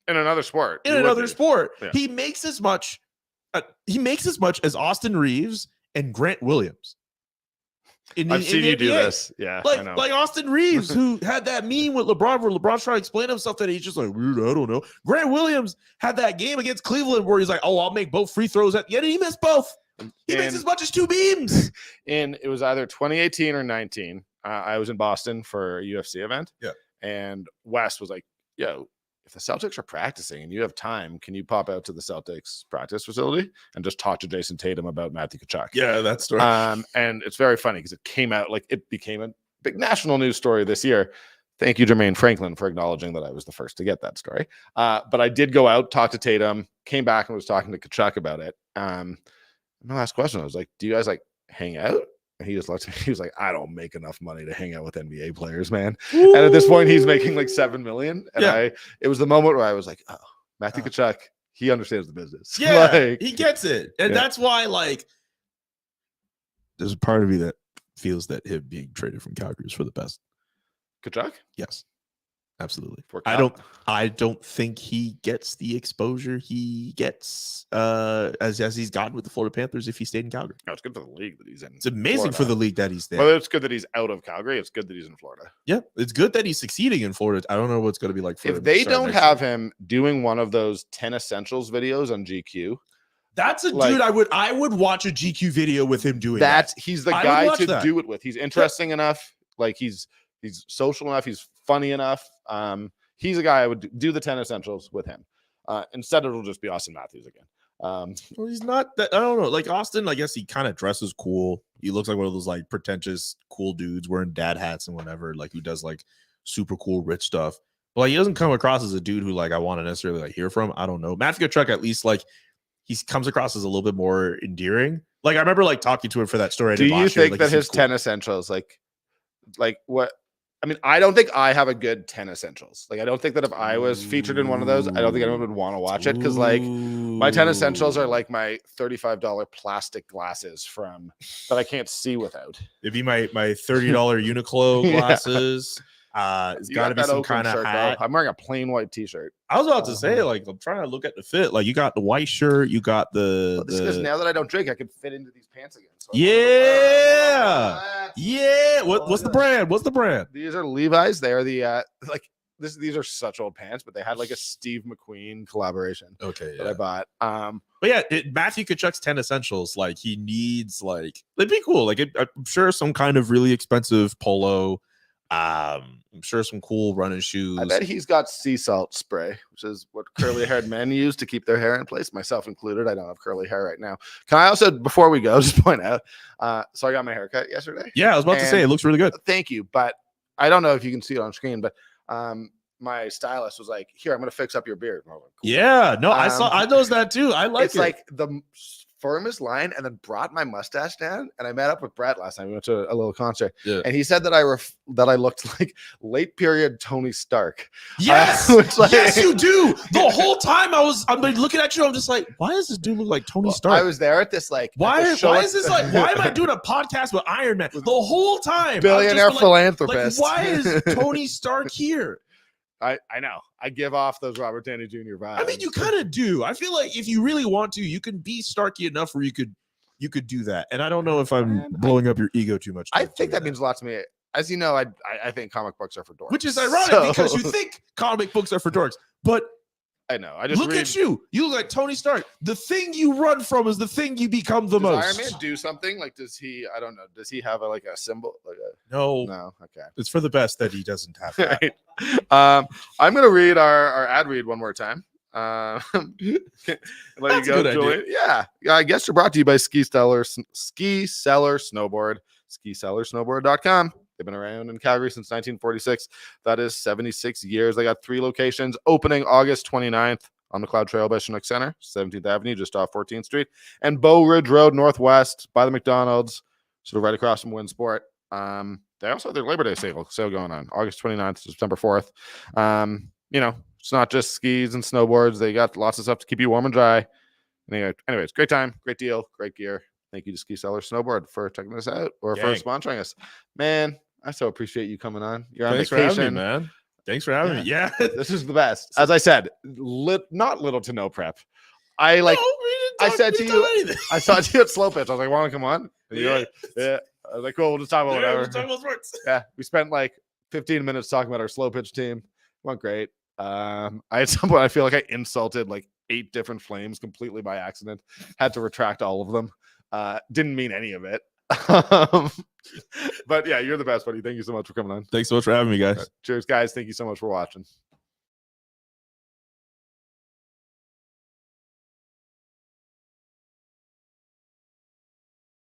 in another sport. Yeah. He makes as much as Austin Reeves and Grant Williams. I've seen you do this. Yeah. Like Austin Reeves, who had that meme with LeBron where LeBron's trying to explain himself that he's just like, weird, I don't know. Grant Williams had that game against Cleveland where he's like, oh, I'll make both free throws at the end. And he missed both. He makes as much as 2 beams. And it was either 2018 or 19. I was in Boston for a UFC event. Yeah. And Wes was like, yo, if the Celtics are practicing and you have time, can you pop out to the Celtics practice facility and just talk to Jason Tatum about Matthew Tkachuk? Yeah, that story. And it's very funny because it came out, like it became a big national news story this year. Thank you, Jermaine Franklin, for acknowledging that I was the first to get that story. But I did go out, talk to Tatum, came back and was talking to Tkachuk about it. My last question, I was like, do you guys like hang out? And he just looked at me. He was like, I don't make enough money to hang out with NBA players, man. Ooh. And at this point, he's making like $7 million. And it was the moment where I was like, oh, Matthew Tkachuk, he understands the business. Yeah, like, he gets it. And that's why, like, there's a part of me that feels that him being traded from Calgary is for the best. Tkachuk? Yes. Absolutely. I don't think he gets the exposure he gets as he's gotten with the Florida Panthers if he stayed in Calgary. No, it's good for the league that he's in. It's amazing Florida. For the league that he's there. Whether it's good that he's out of Calgary, it's good that he's in Florida. Yeah, it's good that he's succeeding in Florida. I don't know what's going to be like for if they don't have him doing one of those 10 essentials videos on GQ. That's a dude I would watch a GQ video with him doing that. He's the guy to do it with. He's interesting enough. Like he's social enough. He's funny enough. He's a guy I would do the 10 essentials with him. Instead, it'll just be Austin Matthews again. Well, he's not that. I don't know. Like Austin, I guess he kind of dresses cool. He looks like one of those like pretentious, cool dudes wearing dad hats and whatever, like who does like super cool, rich stuff. But like he doesn't come across as a dude who like I want to necessarily like hear from. I don't know. Matthew Tkachuk, at least like he comes across as a little bit more endearing. Like I remember like talking to him for that story. Do you think that his 10 essentials, like what? I mean, I don't think I have a good 10 essentials. Like, I don't think that if I was featured in one of those, I don't think anyone would want to watch it because, like, my 10 essentials are like my $35 plastic glasses that I can't see without. It'd be my $30 Uniqlo glasses. It's got to be some kind of hat. I'm wearing a plain white t-shirt. I was about to say, like, I'm trying to look at the fit. Like, you got the white shirt, you got the. This is now that I don't drink, I can fit into these pants again. So yeah. What's the brand? What's the brand? These are Levi's. They are the these are such old pants, but they had like a Steve McQueen collaboration. Okay, that I bought. But yeah, Matthew Tkachuk's 10 essentials. Like he needs like it'd be cool. Like I'm sure some kind of really expensive polo. I'm sure some cool running shoes. I bet he's got sea salt spray, which is what curly-haired men use to keep their hair in place, myself included. I don't have curly hair right now. Can I also, before we go, just point out, so I got my haircut yesterday. Yeah, I was about to say, it looks really good. Thank you, but I don't know if you can see it on screen, but my stylist was like, "Here, I'm going to fix up your beard." And I was like, "Cool." Yeah, no, I noticed that too. I like it's it. like the firmest line, and then brought my mustache down. And I met up with Brett last time. We went to a little concert, and he said that I looked like late period Tony Stark. Yes, like, yes, you do. The whole time I'm like looking at you, I'm just like, why does this dude look like Tony Stark? I was there at this like why is this like? Why am I doing a podcast with Iron Man the whole time? Billionaire philanthropist. Like, why is Tony Stark here? I know. I give off those Robert Downey Jr. vibes. I mean, you kind of do. I feel like if you really want to, you can be Starky enough where you could do that. And I don't know if I'm blowing up your ego too much. I think that means a lot to me. As you know, I think comic books are for dorks. Which is ironic because you think comic books are for dorks. But I know. I just look at you. You look like Tony Stark. The thing you run from is the thing you become the most. Does Iron Man do something? Like, does he? I don't know. Does he have a symbol? No. Okay. It's for the best that he doesn't have that. Right. I'm gonna read our ad read one more time. Let you go, Julian. Yeah. I guess you're brought to you by Ski Cellar Snowboard. SkiCellarSnowboard.com. They've been around in Calgary since 1946. That is 76 years. They got 3 locations opening August 29th on McLeod Trail by Chinook Center, 17th Avenue, just off 14th Street, and Bow Ridge Road Northwest by the McDonald's, sort of right across from Winsport. They also have their Labor Day sale going on August 29th to September 4th. It's not just skis and snowboards. They got lots of stuff to keep you warm and dry. Anyways, great time, great deal, great gear. Thank you to Ski Cellar Snowboard for checking us out or for sponsoring us. Man, I so appreciate you coming on. You're on vacation. Thanks for having me, man. Thanks for having me. Yeah. This is the best. As I said, not little to no prep. I said to you, I saw you at Slow Pitch. I was like, want to come on? And you're like, yeah. I was like, cool, we'll just talk about whatever. We'll talk about sports. Yeah. We spent like 15 minutes talking about our Slow Pitch team. Went great. At some point I feel like I insulted like 8 different Flames completely by accident. Had to retract all of them. Didn't mean any of it. But yeah, you're the best, buddy. Thank you so much for coming on. Thanks so much for having me, guys. Cheers, guys. Thank you so much for watching.